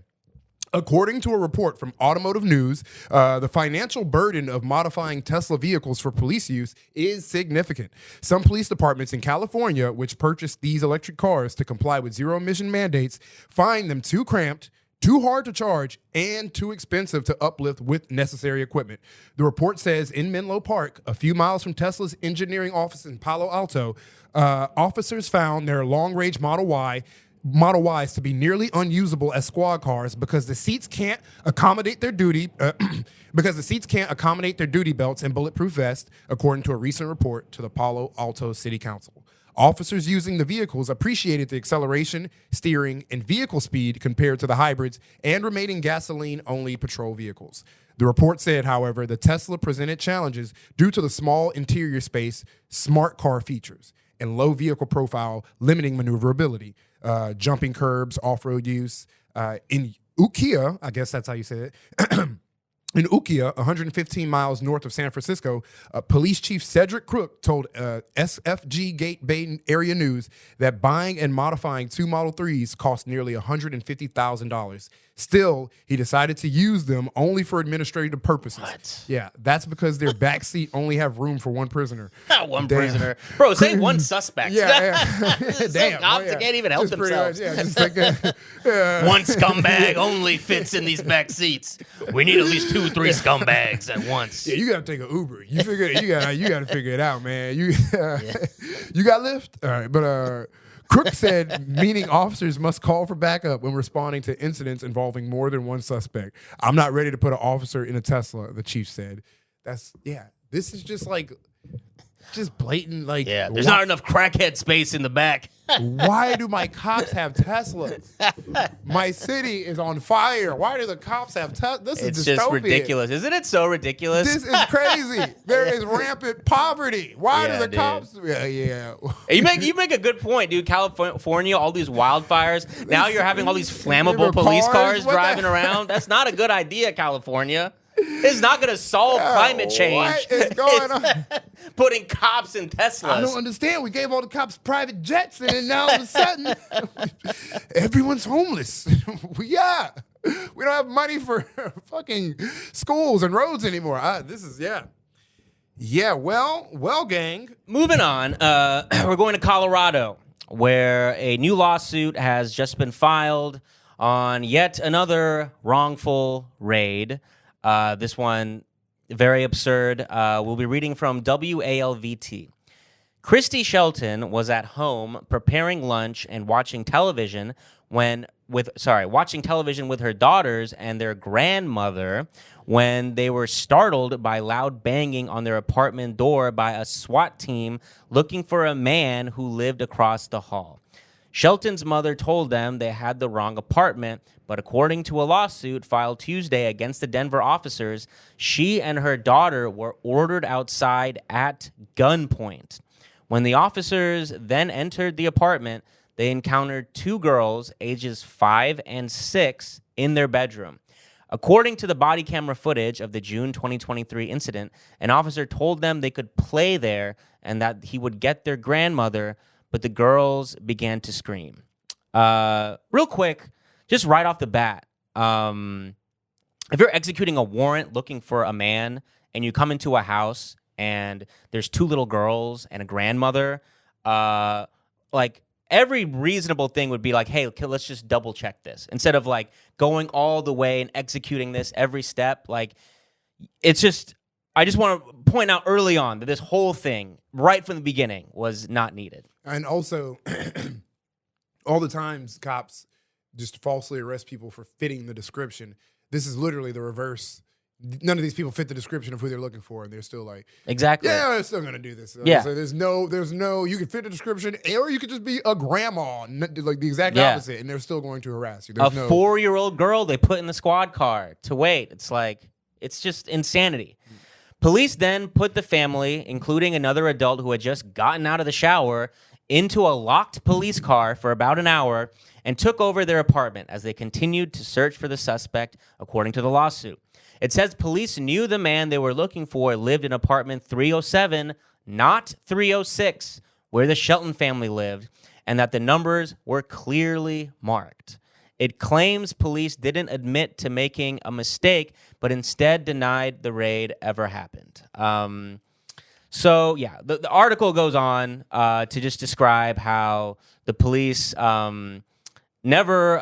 S2: According to a report from Automotive News, the financial burden of modifying Tesla vehicles for police use is significant. Some police departments in California, which purchased these electric cars to comply with zero-emission mandates, find them too cramped, too hard to charge, and too expensive to uplift with necessary equipment. The report says in Menlo Park, a few miles from Tesla's engineering office in Palo Alto, officers found their long-range Model Ys to be nearly unusable as squad cars because the seats can't accommodate their duty belts and bulletproof vests, according to a recent report to the Palo Alto City Council. Officers using the vehicles appreciated the acceleration, steering, and vehicle speed compared to the hybrids and remaining gasoline-only patrol vehicles. The report said, however, the Tesla presented challenges due to the small interior space, smart car features, and low vehicle profile, limiting maneuverability. Jumping curbs, off-road use. In Ukiah, I guess that's how you say it, in Ukiah, 115 miles north of San Francisco, Police Chief Cedric Crook told SFG Gate Bay Area News that buying and modifying two Model 3s cost nearly $150,000. Still, he decided to use them only for administrative purposes.
S1: What?
S2: Yeah, that's because their back seat only have room for one prisker.
S1: One prisoner. Bro, say one suspect.
S2: Yeah.
S1: Damn. Cops can't even help themselves.
S2: Just like
S1: one scumbag only fits in these back seats. We need at least 2-3 scumbags at once.
S2: Yeah, you gotta take an Uber. You gotta figure it out, man. You got Lyft? All right, but Crook said, meaning officers must call for backup when responding to incidents involving more than one suspect. I'm not ready to put an officer in a Tesla, the chief said. This is just blatant,
S1: there's not enough crackhead space in the back.
S2: Why do my cops have Teslas? My city is on fire. Why do the cops have Teslas? This is
S1: It's
S2: dystopian.
S1: just ridiculous. Isn't it so ridiculous?
S2: This is crazy. There is rampant poverty. Why do the
S1: dude.
S2: cops? Yeah.
S1: You make a good point, dude. California, all these wildfires. Now you're having all these flammable
S2: River
S1: police
S2: cars?
S1: cars
S2: What
S1: driving around. That's not a good idea, California. It's not going to solve climate change.
S2: What is going on?
S1: Putting cops in Teslas.
S2: I don't understand. We gave all the cops private jets, and then now all of a sudden, everyone's homeless. We don't have money for fucking schools and roads anymore. Well, gang.
S1: Moving on, we're going to Colorado, where a new lawsuit has just been filed on yet another wrongful raid. This one, very absurd. We'll be reading from WALVT. Christy Shelton was at home preparing lunch and watching television with her daughters and their grandmother when they were startled by loud banging on their apartment door by a SWAT team looking for a man who lived across the hall. Shelton's mother told them they had the wrong apartment, but according to a lawsuit filed Tuesday against the Denver officers, she and her daughter were ordered outside at gunpoint. When the officers then entered the apartment, they encountered two girls, ages 5 and 6, in their bedroom. According to the body camera footage of the June 2023 incident, an officer told them they could play there and that he would get their grandmother, but the girls began to scream. Real quick, just right off the bat, if you're executing a warrant looking for a man and you come into a house and there's two little girls and a grandmother, like every reasonable thing would be like, hey, let's just double check this. Instead of like going all the way and executing this every step. Like, it's just, I just want to point out early on that this whole thing, right from the beginning, was not needed.
S2: And also, all the times cops just falsely arrest people for fitting the description, this is literally the reverse. None of these people fit the description of who they're looking for, and they're still like,
S1: exactly.
S2: Yeah, they're still gonna do this.
S1: Yeah.
S2: So there's no. You can fit the description, or you could just be a grandma, like the exact opposite, and they're still going to harass you. There's
S1: a 4-year-old girl they put in the squad car to wait. It's like, it's just insanity. Police then put the family, including another adult who had just gotten out of the shower, into a locked police car for about an hour and took over their apartment as they continued to search for the suspect, according to the lawsuit. It says police knew the man they were looking for lived in apartment 307, not 306, where the Shelton family lived, and that the numbers were clearly marked. It claims police didn't admit to making a mistake, but instead denied the raid ever happened. So, yeah, the article goes on to just describe how the police never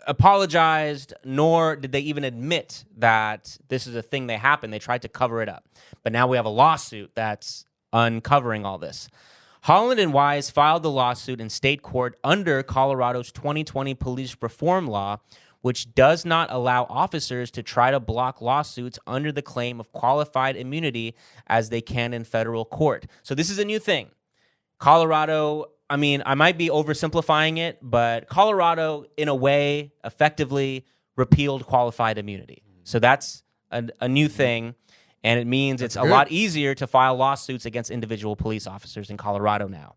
S1: apologized, nor did they even admit that this is a thing that happened. They tried to cover it up. But now we have a lawsuit that's uncovering all this. Holland and Wise filed the lawsuit in state court under Colorado's 2020 police reform law, which does not allow officers to try to block lawsuits under the claim of qualified immunity as they can in federal court. So this is a new thing. Colorado, I mean, I might be oversimplifying it, but Colorado, in a way, effectively repealed qualified immunity. So that's a new thing, and it means it's a lot easier to file lawsuits against individual police officers in Colorado now.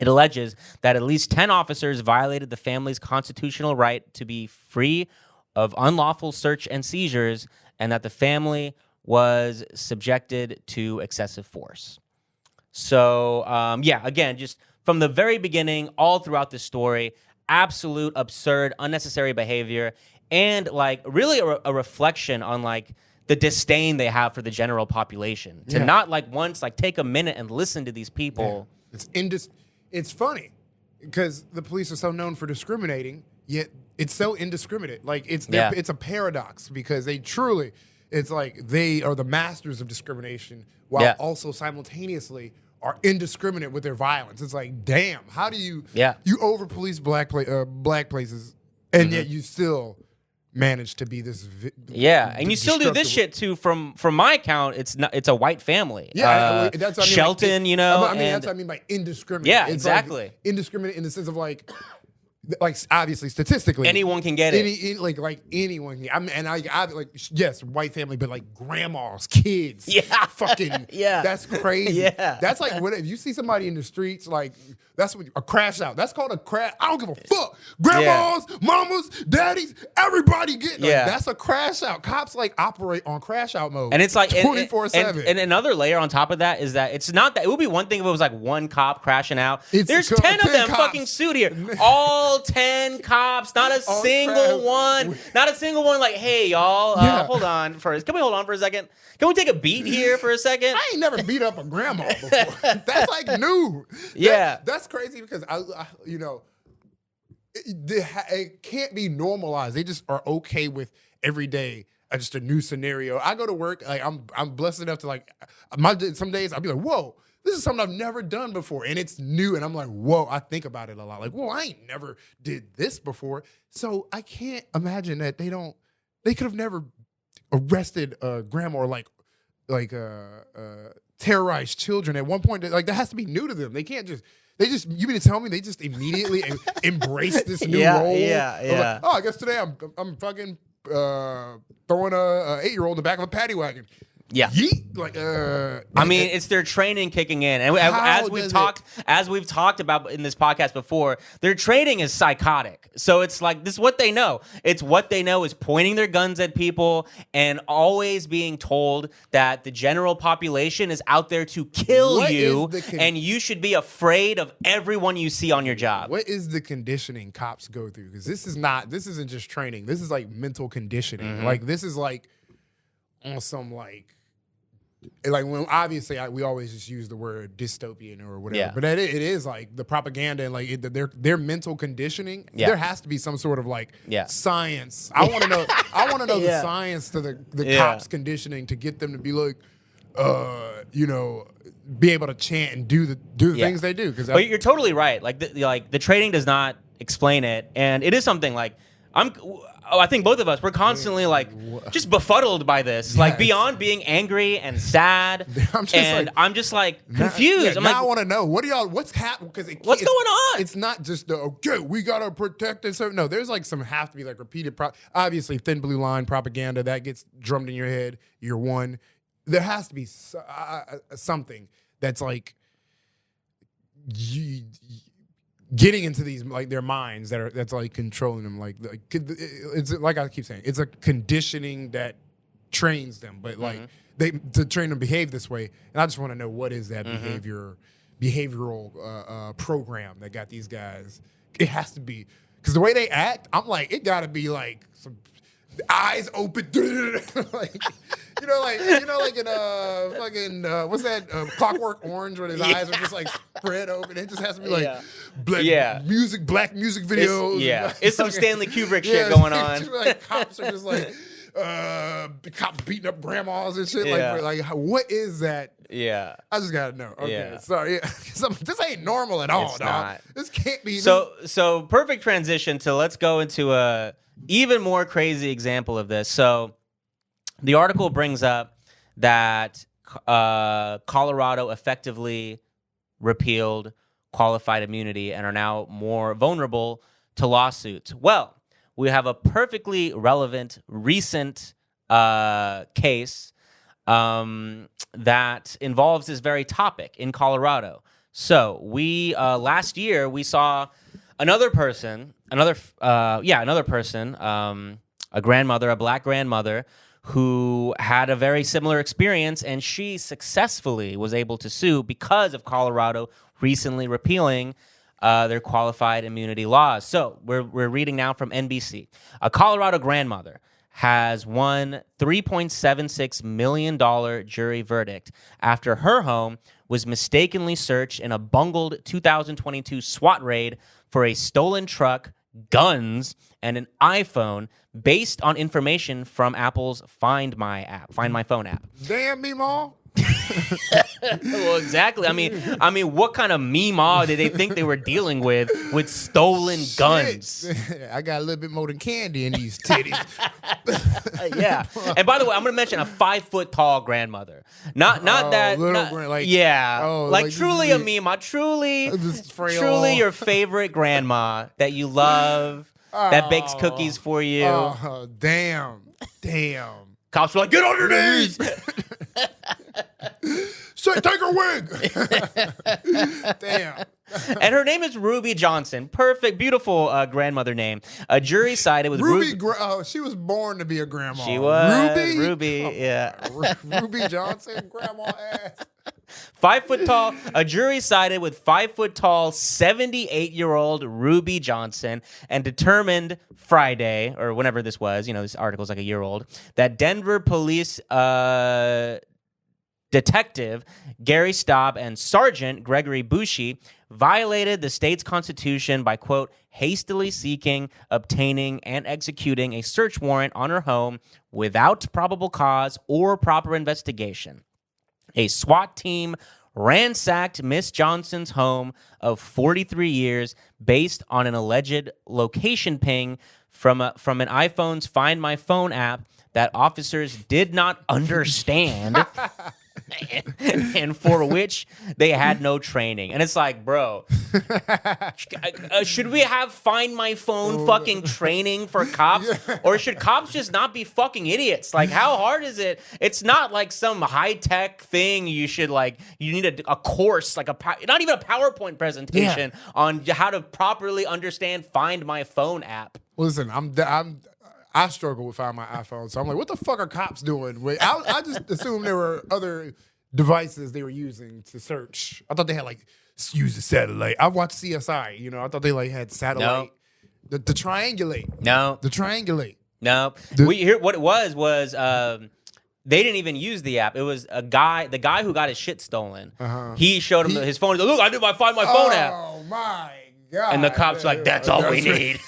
S1: It alleges that at least 10 officers violated the family's constitutional right to be free of unlawful search and seizures, and that the family was subjected to excessive force. So, yeah, again, just from the very beginning, all throughout this story, absolute absurd, unnecessary behavior, and like really a reflection on like the disdain they have for the general population. To not like once like take a minute and listen to these people.
S2: Yeah. It's funny because the police are so known for discriminating, yet it's so indiscriminate. Like it's a paradox because they truly, it's like they are the masters of discrimination while also simultaneously are indiscriminate with their violence. It's like, damn, how do you over police black places and yet you still manage to be this
S1: and you still do this shit too. From my account, it's a white family.
S2: That's what I mean,
S1: Shelton, you know.
S2: I mean, that's what I mean by indiscriminate.
S1: Yeah,
S2: it's
S1: exactly.
S2: Like indiscriminate in the sense of like obviously statistically
S1: anyone can get it.
S2: Like anyone. I mean, and I like yes, white family, but like grandmas, kids. Fucking That's crazy. That's like if you see somebody in the streets, like that's what a crash out. That's called a crash. I don't give a fuck. Grandmas, mamas, daddies, everybody get that's a crash out. Cops like operate on crash out mode,
S1: and it's like
S2: 24/7.
S1: And another layer on top of that is that it's not that it would be one thing if it was like one cop crashing out. There's 10 of them cops. Fucking sued here. All 10 cops, not a single one. Not a single one like, hey, y'all, hold on first. Can we hold on for a second? Can we take a beat here for a second?
S2: I ain't never beat up a grandma before. That's like new.
S1: That's
S2: crazy because it can't be normalized. They just are okay with every day just a new scenario. I go to work, like I'm blessed enough to like some days I'll be like, whoa, this is something I've never done before, and it's new, and I'm like, whoa, I think about it a lot. Like, whoa, I ain't never did this before, so I can't imagine that they could have never arrested grandma or like terrorized children at one point. Like that has to be new to them. They can't just. You mean to tell me they just immediately embrace this new role?
S1: Yeah.
S2: Like, I guess today I'm fucking throwing a 8-year-old in the back of a paddy wagon.
S1: Yeah.
S2: Yeet. Like,
S1: I mean, it's their training kicking in. And as we've talked about in this podcast before, their training is psychotic. So it's like, this is what they know. It's what they know is pointing their guns at people and always being told that the general population is out there to kill you and you should be afraid of everyone you see on your job.
S2: What is the conditioning cops go through? Because this isn't just training. This is like mental conditioning. Mm-hmm. Like this is like on some like when obviously we always just use the word dystopian or whatever, but it is like the propaganda and like their mental conditioning. There has to be some sort of like science. I want to know. I want to know the science to the cops conditioning to get them to be like, be able to chant and do the things they do.
S1: But you're totally right. Like the training does not explain it, and it is something like I think both of us, we're constantly like just befuddled by this, like beyond being angry and sad. I'm just like confused.
S2: I want to know what's happening because
S1: what's going on?
S2: It's not just we gotta protect and so no. There's like have to be like repeated. Obviously, thin blue line propaganda that gets drummed in your head. You're one. There has to be something that's like getting into these like their minds that's like controlling them. Like it's like I keep saying, it's a conditioning that trains them, but like to train them to behave this way. And I just want to know what is that behavioral program that got these guys. It has to be because the way they act, I'm like it got to be like some eyes open, like. Like in fucking what's that Clockwork Orange where his eyes are just like spread open. It just has to be like black music videos.
S1: It's some Stanley Kubrick shit going on.
S2: Like cops are just like cops beating up grandmas and shit. Like what is that?
S1: Yeah,
S2: I just gotta know. Okay, sorry. This ain't normal at all, dog. This can't be.
S1: So perfect transition to let's go into a even more crazy example of this. So. The article brings up that Colorado effectively repealed qualified immunity and are now more vulnerable to lawsuits. Well, we have a perfectly relevant recent case that involves this very topic in Colorado. So we last year we saw another person, a grandmother, a black grandmother, who had a very similar experience, and she successfully was able to sue because of Colorado recently repealing their qualified immunity laws. So we're reading now from NBC. A Colorado grandmother has won $3.76 million jury verdict after her home was mistakenly searched in a bungled 2022 SWAT raid for a stolen truck, guns, and an iPhone based on information from Apple's Find My Phone app.
S2: Damn, Meemaw.
S1: Well, exactly. I mean, what kind of Meemaw did they think they were dealing with stolen guns?
S2: I got a little bit more than candy in these titties.
S1: Yeah. And by the way, I'm going to mention a 5 foot tall grandmother. Not that. Like truly a Meemaw. Truly your favorite grandma that you love. That bakes cookies for you.
S2: Oh, damn.
S1: Cops were like, get on your knees.
S2: Say, take her wig. Damn.
S1: And her name is Ruby Johnson. Perfect, beautiful grandmother name. A jury sided with Ruby.
S2: She was born to be a grandma.
S1: She was.
S2: Ruby? Ruby Johnson, grandma ass.
S1: 5 foot tall. A jury sided with 5 foot tall, 78-year-old Ruby Johnson and determined Friday, or whenever this was, this article's like a year old, that Denver police Detective Gary Staub and Sergeant Gregory Bushy violated the state's constitution by, quote, hastily seeking, obtaining, and executing a search warrant on her home without probable cause or proper investigation. A SWAT team ransacked Miss Johnson's home of 43 years based on an alleged location ping from an iPhone's Find My Phone app that officers did not understand and for which they had no training. And it's like, bro, should we have Find My Phone fucking training for cops? Or should cops just not be fucking idiots? Like, how hard is it? It's not like some high-tech thing you need a course, like not even a PowerPoint presentation on how to properly understand Find My Phone app.
S2: Listen, I struggle with Find My iPhone, so I'm like, what the fuck are cops doing? Wait, I just assumed there were other devices they were using to search. I thought they had use the satellite. I watched CSI, I thought they had satellite. No. The triangulate.
S1: No.
S2: The triangulate.
S1: No. What it was they didn't even use the app. It was the guy who got his shit stolen. He showed him his phone. He's like, look, I did my Find My Phone app.
S2: Oh my God.
S1: And the cops were like, that's all we need.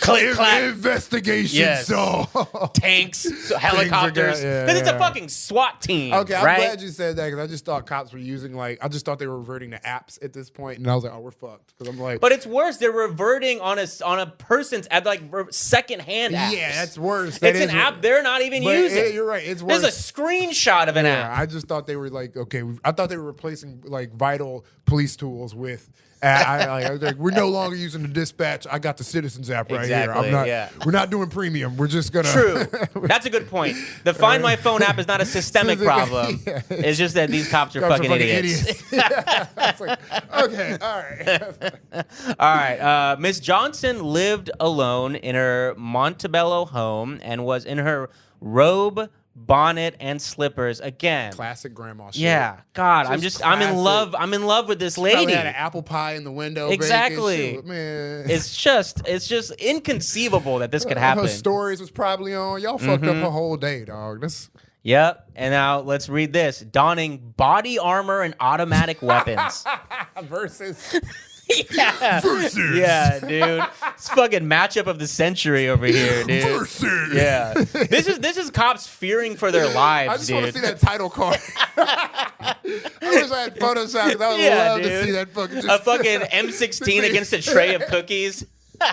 S1: Click, clack.
S2: Investigation.
S1: Yes.
S2: So
S1: tanks, helicopters. Because it's a fucking SWAT team.
S2: Okay, I'm
S1: right?
S2: glad you said that, because I just thought cops were using I just thought they were reverting to apps at this point, and I was like, oh, we're fucked. Because I'm like,
S1: but it's worse. They're reverting on a person's app, secondhand apps.
S2: Yeah, that's worse.
S1: It's an app they're not even using.
S2: You're right. It's worse.
S1: There's a screenshot of an app.
S2: I just thought they were I thought they were replacing vital police tools with. We're no longer using the dispatch. I got the Citizens app right here. We're not doing premium. We're just gonna.
S1: True. That's a good point. The Find My Phone app is not a systemic problem. It's just that these cops are fucking idiots.
S2: It's like, okay, all right.
S1: All right. Miss Johnson lived alone in her Montebello home and was in her robe, bonnet, and slippers again.
S2: Classic grandma shit.
S1: Yeah, God, I'm in love. I'm in love with this lady.
S2: Probably had an apple pie in the window.
S1: Exactly.
S2: Bacon. Man,
S1: it's just inconceivable that this could happen.
S2: Her stories was probably on. Y'all fucked up her whole day, dog.
S1: Yep. And now let's read this: donning body armor and automatic weapons
S2: versus.
S1: Yeah.
S2: Versus.
S1: Yeah, dude. It's fucking matchup of the century over here, dude.
S2: Versus.
S1: Yeah. This is cops fearing for their lives,
S2: I just
S1: dude.
S2: want to see that title card. I wish I had Photoshop, because I would love to see that fucking.
S1: A fucking M16 against a tray of cookies.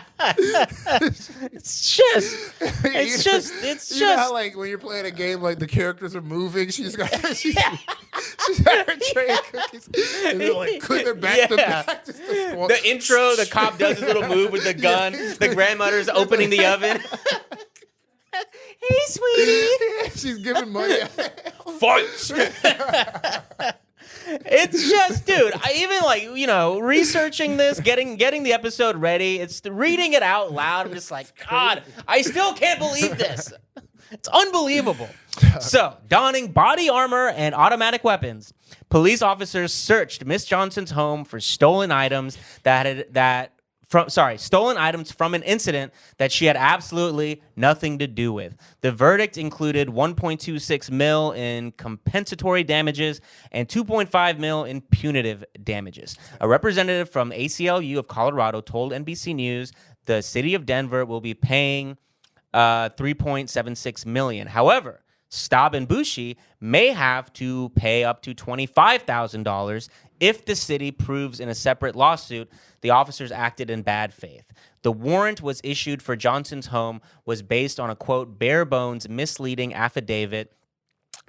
S1: It's just.
S2: You know how, when you're playing a game, the characters are moving. She's got her tray of cookies, and they're clicking their back to back.
S1: The intro, the cop does his little move with the gun. The grandmother's opening the oven. Hey, sweetie.
S2: She's giving money.
S1: Fights. It's just, dude, I even researching this, getting the episode ready, it's reading it out loud. I'm just like, God, I still can't believe this. It's unbelievable. So, donning body armor and automatic weapons, police officers searched Miss Johnson's home for stolen items stolen items from an incident that she had absolutely nothing to do with. The verdict included $1.26 million in compensatory damages and $2.5 million in punitive damages. A representative from ACLU of Colorado told NBC News the city of Denver will be paying $3.76 million. However, Staub and Bushy may have to pay up to $25,000 if the city proves in a separate lawsuit the officers acted in bad faith. The warrant was issued for Johnson's home was based on a, quote, bare bones misleading affidavit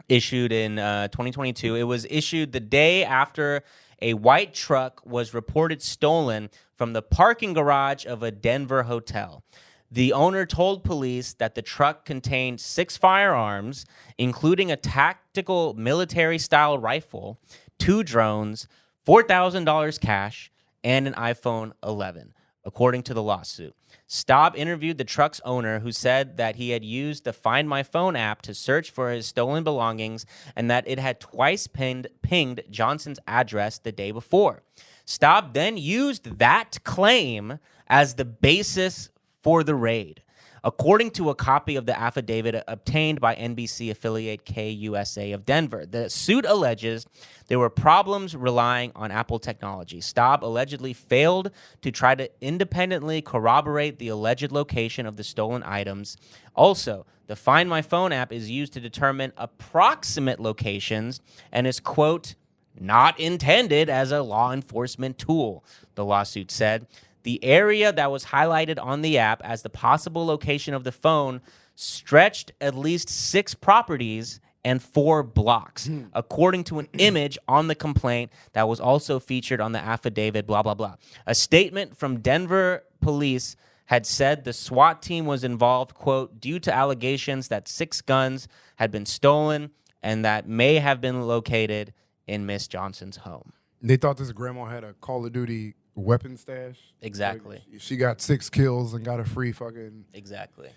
S1: issued in 2022. It was issued the day after a white truck was reported stolen from the parking garage of a Denver hotel. The owner told police that the truck contained 6 firearms, including a tactical military-style rifle, 2 drones, $4,000 cash, and an iPhone 11, according to the lawsuit. Staub interviewed the truck's owner, who said that he had used the Find My Phone app to search for his stolen belongings and that it had twice pinged Johnson's address the day before. Staub then used that claim as the basis for the raid. according to a copy of the affidavit obtained by NBC affiliate KUSA of Denver. The suit alleges there were problems relying on Apple technology. Staub allegedly failed to try to independently corroborate the alleged location of the stolen items. Also, the Find My Phone app is used to determine approximate locations and is, quote, not intended as a law enforcement tool, the lawsuit said. The area that was highlighted on the app as the possible location of the phone stretched at least 6 properties and 4 blocks, according to an image on the complaint that was also featured on the affidavit, blah, blah, blah. A statement from Denver police had said the SWAT team was involved, quote, due to allegations that 6 guns had been stolen and that may have been located in Miss Johnson's home.
S2: They thought this grandma had a Call of Duty weapon stash.
S1: Exactly.
S2: Like, she got 6 kills and got a free fucking...
S1: Exactly.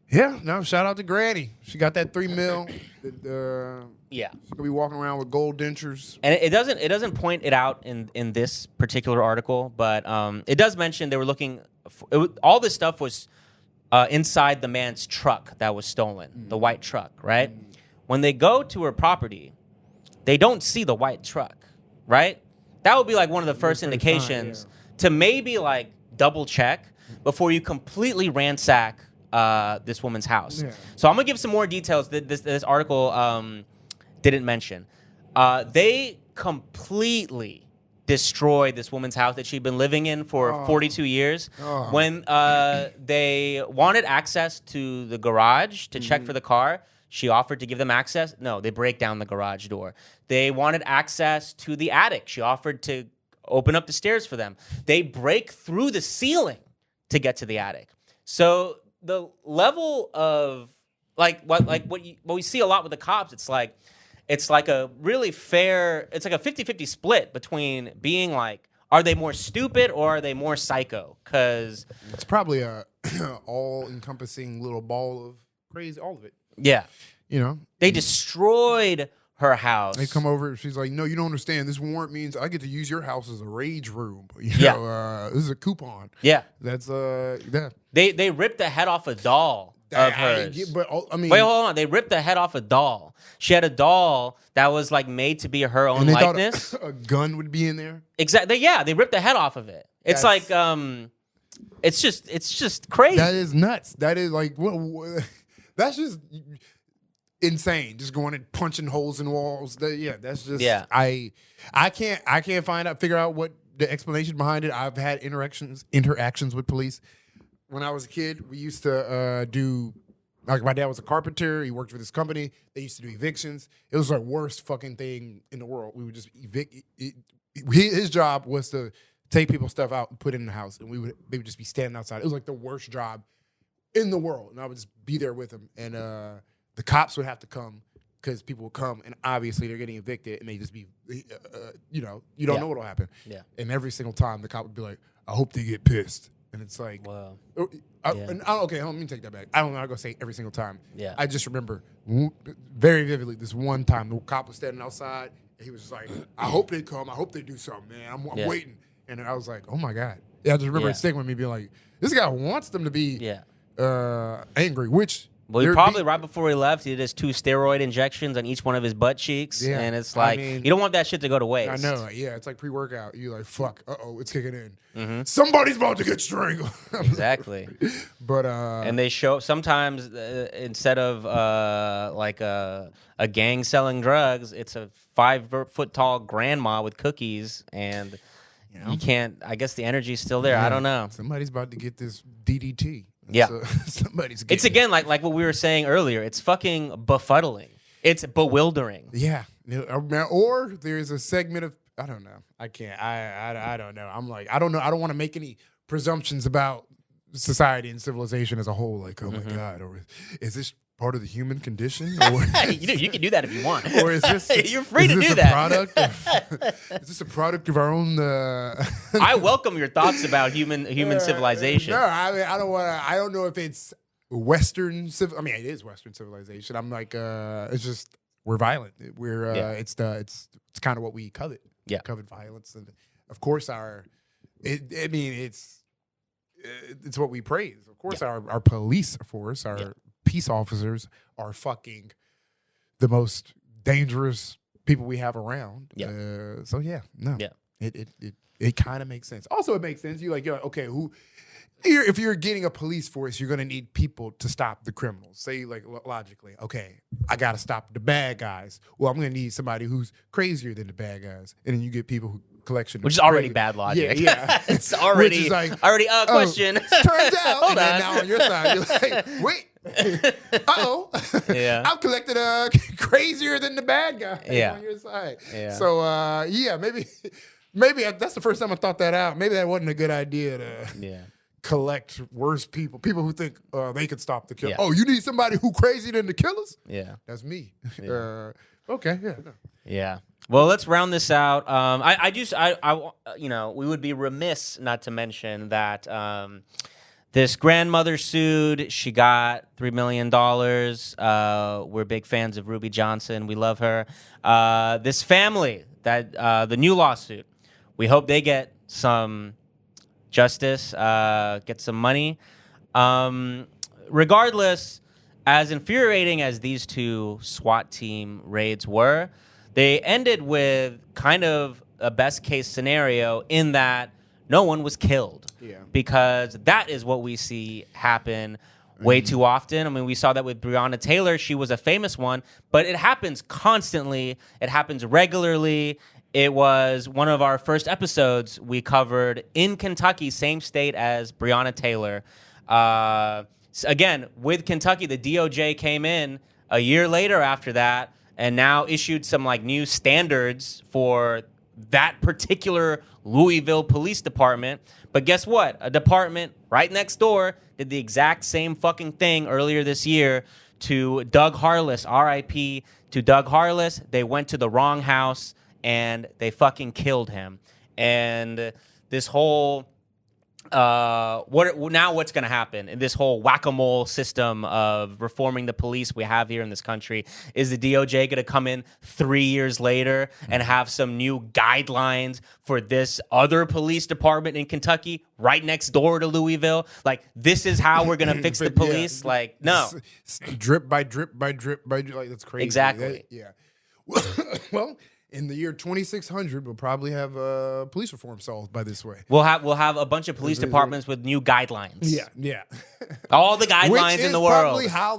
S2: Yeah, no, shout out to Granny. She got that $3 million.
S1: Yeah.
S2: She's going to be walking around with gold dentures.
S1: And it doesn't point it out in this particular article, but it does mention they were looking... all this stuff was inside the man's truck that was stolen, the white truck, right? When they go to her property, they don't see the white truck, right? That would be like one of the first indications to maybe like double check before you completely ransack this woman's house. Yeah. So I'm gonna give some more details that this article didn't mention. They completely destroyed this woman's house that she'd been living in for 42 years. When they wanted access to the garage to check for the car, she offered to give them access. No, they break down the garage door. They wanted access to the attic. She offered to open up the stairs for them. They break through the ceiling to get to the attic. So the level of what we see a lot with the cops, it's like a really fair, it's like a 50-50 split between being like, are they more stupid or are they more psycho? Because
S2: it's probably a all-encompassing little ball of crazy, all of it.
S1: Yeah.
S2: You know?
S1: They destroyed her house.
S2: They come over, she's like, no, you don't understand. This warrant means I get to use your house as a rage room. You know, this is a coupon.
S1: Yeah.
S2: That's, yeah.
S1: They ripped the head off a doll of hers.
S2: But, I mean.
S1: Wait, hold on. They ripped the head off a doll. She had a doll that was like made to be her own likeness.
S2: A gun would be in there?
S1: Exactly. Yeah, they ripped the head off of it. It's like, it's just crazy.
S2: That is nuts. That is like, that's just insane. Just going and punching holes in walls. That's just I can't figure out what the explanation behind it. I've had interactions with police. When I was a kid, we used to do, like, my dad was a carpenter. He worked for this company. They used to do evictions. It was the worst fucking thing in the world. We would just evict. His job was to take people's stuff out and put it in the house, and they would just be standing outside. It was like the worst job in the world, and I would just be there with him. And the cops would have to come because people would come, and obviously they're getting evicted, and they just be, you don't know what'll happen. Yeah. And every single time the cop would be like, "I hope they get pissed." And it's like, wow. Okay, let me take that back. I don't know. I'm going to say every single time. Yeah. I just remember very vividly this one time the cop was standing outside, and he was just like, I hope they come. I hope they do something, man. I'm waiting. And I was like, oh, my God. Yeah, I just remember it sticking with me being like, this guy wants them to be angry, which...
S1: Well, he probably, right before he left, he did his 2 steroid injections on each one of his butt cheeks. Yeah. And it's like, you don't want that shit to go to waste.
S2: I know. Yeah, it's like pre-workout. You're like, fuck, it's kicking in. Mm-hmm. Somebody's about to get strangled.
S1: Exactly.
S2: But
S1: and they show, sometimes instead of like a gang selling drugs, it's a 5-foot-tall grandma with cookies, and you can't, I guess the energy's still there. I don't know.
S2: Somebody's about to get this DDT.
S1: Yeah,
S2: somebody's.
S1: It's again like what we were saying earlier. It's fucking befuddling. It's bewildering.
S2: Yeah, or there's a segment of I don't know. I can't. I don't know. I'm like I don't know. I don't want to make any presumptions about society and civilization as a whole. Like, oh my God, or is this part of the human condition? Or
S1: you can do that if you want.
S2: Or is this
S1: you're free to do that?
S2: Is this a product of our own?
S1: I welcome your thoughts about human civilization.
S2: No, I mean I don't want to. I don't know if it's Western I mean, it is Western civilization. I'm like, it's just we're violent. We're it's kind of what we covet. Yeah, covet violence, and of course it's what we praise. Of course, our police force, our peace officers are fucking the most dangerous people we have around. So it kind of makes sense. Also, it makes sense. You're like, okay, if you're getting a police force, you're going to need people to stop the criminals. Say, like, logically, okay, I got to stop the bad guys. Well, I'm going to need somebody who's crazier than the bad guys. And then you get people who collection.
S1: Which is already bad logic.
S2: Yeah.
S1: It's already, question.
S2: Turns out, and then now on your side, you're like, wait. I've collected crazier than the bad guy on your side. So, maybe that's the first time I thought that out. Maybe that wasn't a good idea to collect worse people who think they could stop the kill. Oh, you need somebody who crazier than the killers?
S1: Yeah.
S2: That's me.
S1: Okay, yeah. Well, let's round this out. We would be remiss not to mention that this grandmother sued. She got $3 million. We're big fans of Ruby Johnson. We love her. This family, that the new lawsuit, we hope they get some justice, get some money. Regardless, as infuriating as these two SWAT team raids were, they ended with kind of a best case scenario in that no one was killed. Yeah. Because that is what we see happen way too often. I mean, we saw that with Breonna Taylor. She was a famous one, but it happens constantly. It happens regularly. It was one of our first episodes we covered in Kentucky, same state as Breonna Taylor. Again, with Kentucky, the DOJ came in a year later after that and now issued some like new standards for that particular Louisville Police Department. But guess what? A department right next door did the exact same fucking thing earlier this year to Doug Harless. R.I.P. to Doug Harless. They went to the wrong house and they fucking killed him. And this whole what's going to happen in this whole whack-a-mole system of reforming the police we have here in this country? Is the DOJ going to come in 3 years later and have some new guidelines for this other police department in Kentucky right next door to Louisville? Like, this is how we're going to fix the police? Like, no.
S2: Drip by drip by drip by drip. Like, that's crazy.
S1: Exactly.
S2: Well, in the year 2600, we'll probably have police reform solved by this way.
S1: We'll have a bunch of police departments with new guidelines.
S2: Yeah.
S1: All the guidelines in the world.
S2: Probably how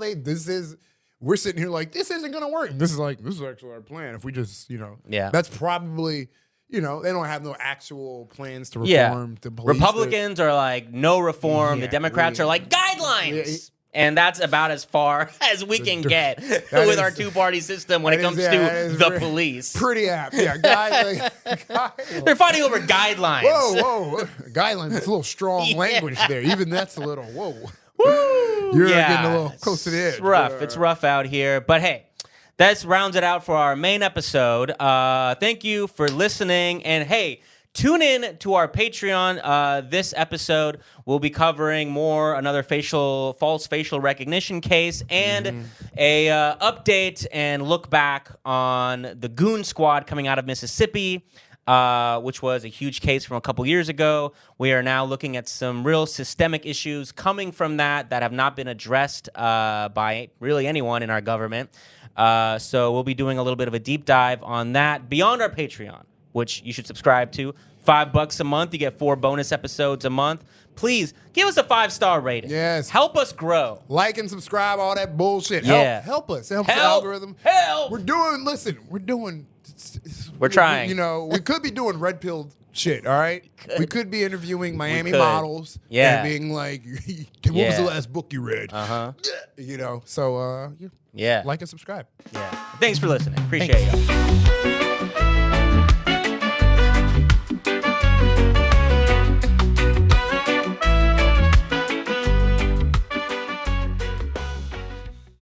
S2: we're sitting here like, this isn't going to work. This is actually our plan. If we just, that's probably, they don't have no actual plans to reform the police.
S1: Republicans are like, no reform. The Democrats are like, guidelines. And that's about as far as we can get with our two-party system when it comes to the police.
S2: Pretty apt. Yeah,
S1: they're fighting over guidelines.
S2: Whoa. Guidelines, it's a little strong language there. Even that's a little, whoa. Woo! You're getting a little close to the edge.
S1: It's rough. It's rough out here. But hey, that rounds it out for our main episode. Thank you for listening. And hey, tune in to our Patreon. This episode, we'll be covering another false facial recognition case and a update and look back on the Goon Squad coming out of Mississippi, which was a huge case from a couple years ago. We are now looking at some real systemic issues coming from that have not been addressed by really anyone in our government. So we'll be doing a little bit of a deep dive on that beyond our Patreon, which you should subscribe to. $5 a month. You get 4 bonus episodes a month. Please give us a 5-star rating.
S2: Yes.
S1: Help us grow.
S2: Like and subscribe, all that bullshit.
S1: Yeah.
S2: Help us. Help the algorithm.
S1: Help.
S2: We're
S1: trying.
S2: We could be doing red pill shit, all right? We could be interviewing Miami models. And being like, what was the last book you read? So, like and subscribe.
S1: Yeah. Thanks for listening. Appreciate you.